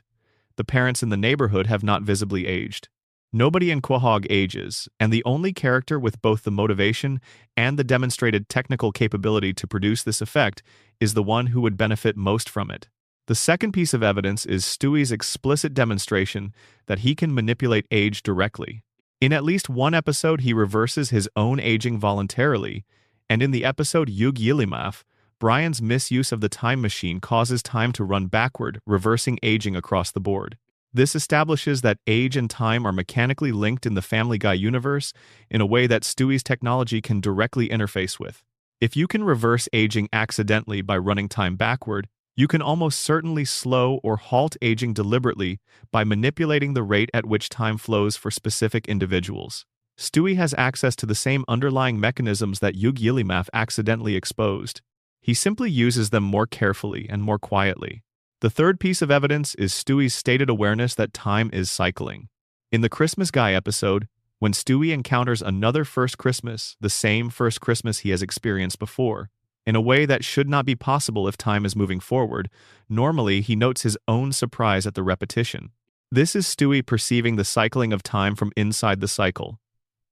The parents in the neighborhood have not visibly aged. Nobody in Quahog ages, and the only character with both the motivation and the demonstrated technical capability to produce this effect is the one who would benefit most from it. The second piece of evidence is Stewie's explicit demonstration that he can manipulate age directly. In at least one episode, he reverses his own aging voluntarily, and in the episode Yug Yilimaf, Brian's misuse of the time machine causes time to run backward, reversing aging across the board. This establishes that age and time are mechanically linked in the Family Guy universe in a way that Stewie's technology can directly interface with. If you can reverse aging accidentally by running time backward, you can almost certainly slow or halt aging deliberately by manipulating the rate at which time flows for specific individuals. Stewie has access to the same underlying mechanisms that Yug Yilimaf accidentally exposed. He simply uses them more carefully and more quietly. The third piece of evidence is Stewie's stated awareness that time is cycling. In the Christmas Guy episode, when Stewie encounters another first Christmas, the same first Christmas he has experienced before, in a way that should not be possible if time is moving forward, normally he notes his own surprise at the repetition. This is Stewie perceiving the cycling of time from inside the cycle.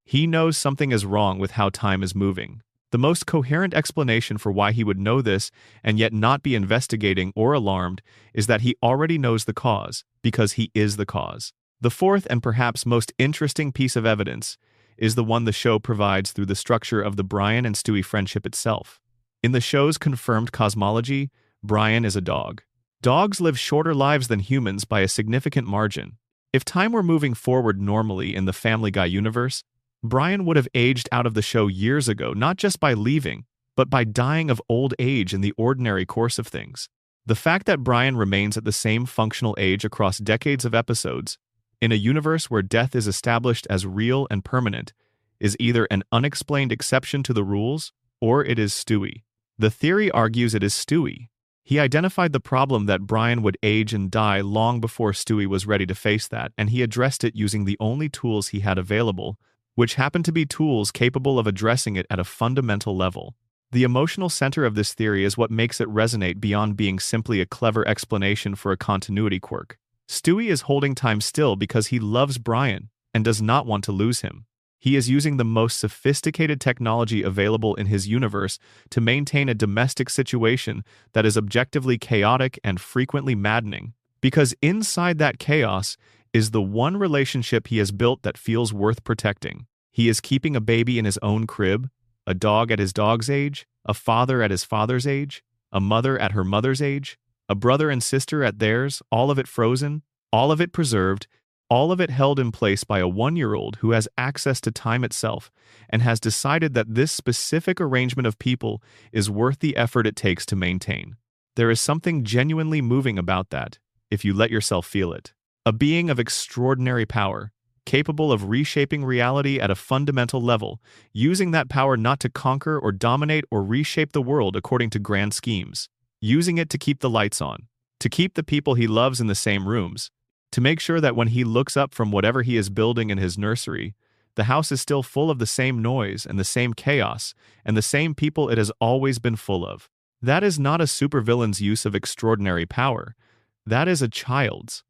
He knows something is wrong with how time is moving. The most coherent explanation for why he would know this and yet not be investigating or alarmed is that he already knows the cause, because he is the cause. The fourth and perhaps most interesting piece of evidence is the one the show provides through the structure of the Brian and Stewie friendship itself. In the show's confirmed cosmology, Brian is a dog. Dogs live shorter lives than humans by a significant margin. If time were moving forward normally in the Family Guy universe, Brian would have aged out of the show years ago, not just by leaving, but by dying of old age in the ordinary course of things. The fact that Brian remains at the same functional age across decades of episodes, in a universe where death is established as real and permanent, is either an unexplained exception to the rules, or it is Stewie. The theory argues it is Stewie. He identified the problem that Brian would age and die long before Stewie was ready to face that, and he addressed it using the only tools he had available, which happened to be tools capable of addressing it at a fundamental level. The emotional center of this theory is what makes it resonate beyond being simply a clever explanation for a continuity quirk. Stewie is holding time still because he loves Brian and does not want to lose him. He is using the most sophisticated technology available in his universe to maintain a domestic situation that is objectively chaotic and frequently maddening. Because inside that chaos is the one relationship he has built that feels worth protecting. He is keeping a baby in his own crib, a dog at his dog's age, a father at his father's age, a mother at her mother's age, a brother and sister at theirs, all of it frozen, all of it preserved, all of it held in place by a 1-year-old who has access to time itself and has decided that this specific arrangement of people is worth the effort it takes to maintain. There is something genuinely moving about that, if you let yourself feel it. A being of extraordinary power, capable of reshaping reality at a fundamental level, using that power not to conquer or dominate or reshape the world according to grand schemes, using it to keep the lights on, to keep the people he loves in the same rooms, to make sure that when he looks up from whatever he is building in his nursery, the house is still full of the same noise and the same chaos and the same people it has always been full of. That is not a supervillain's use of extraordinary power. That is a child's.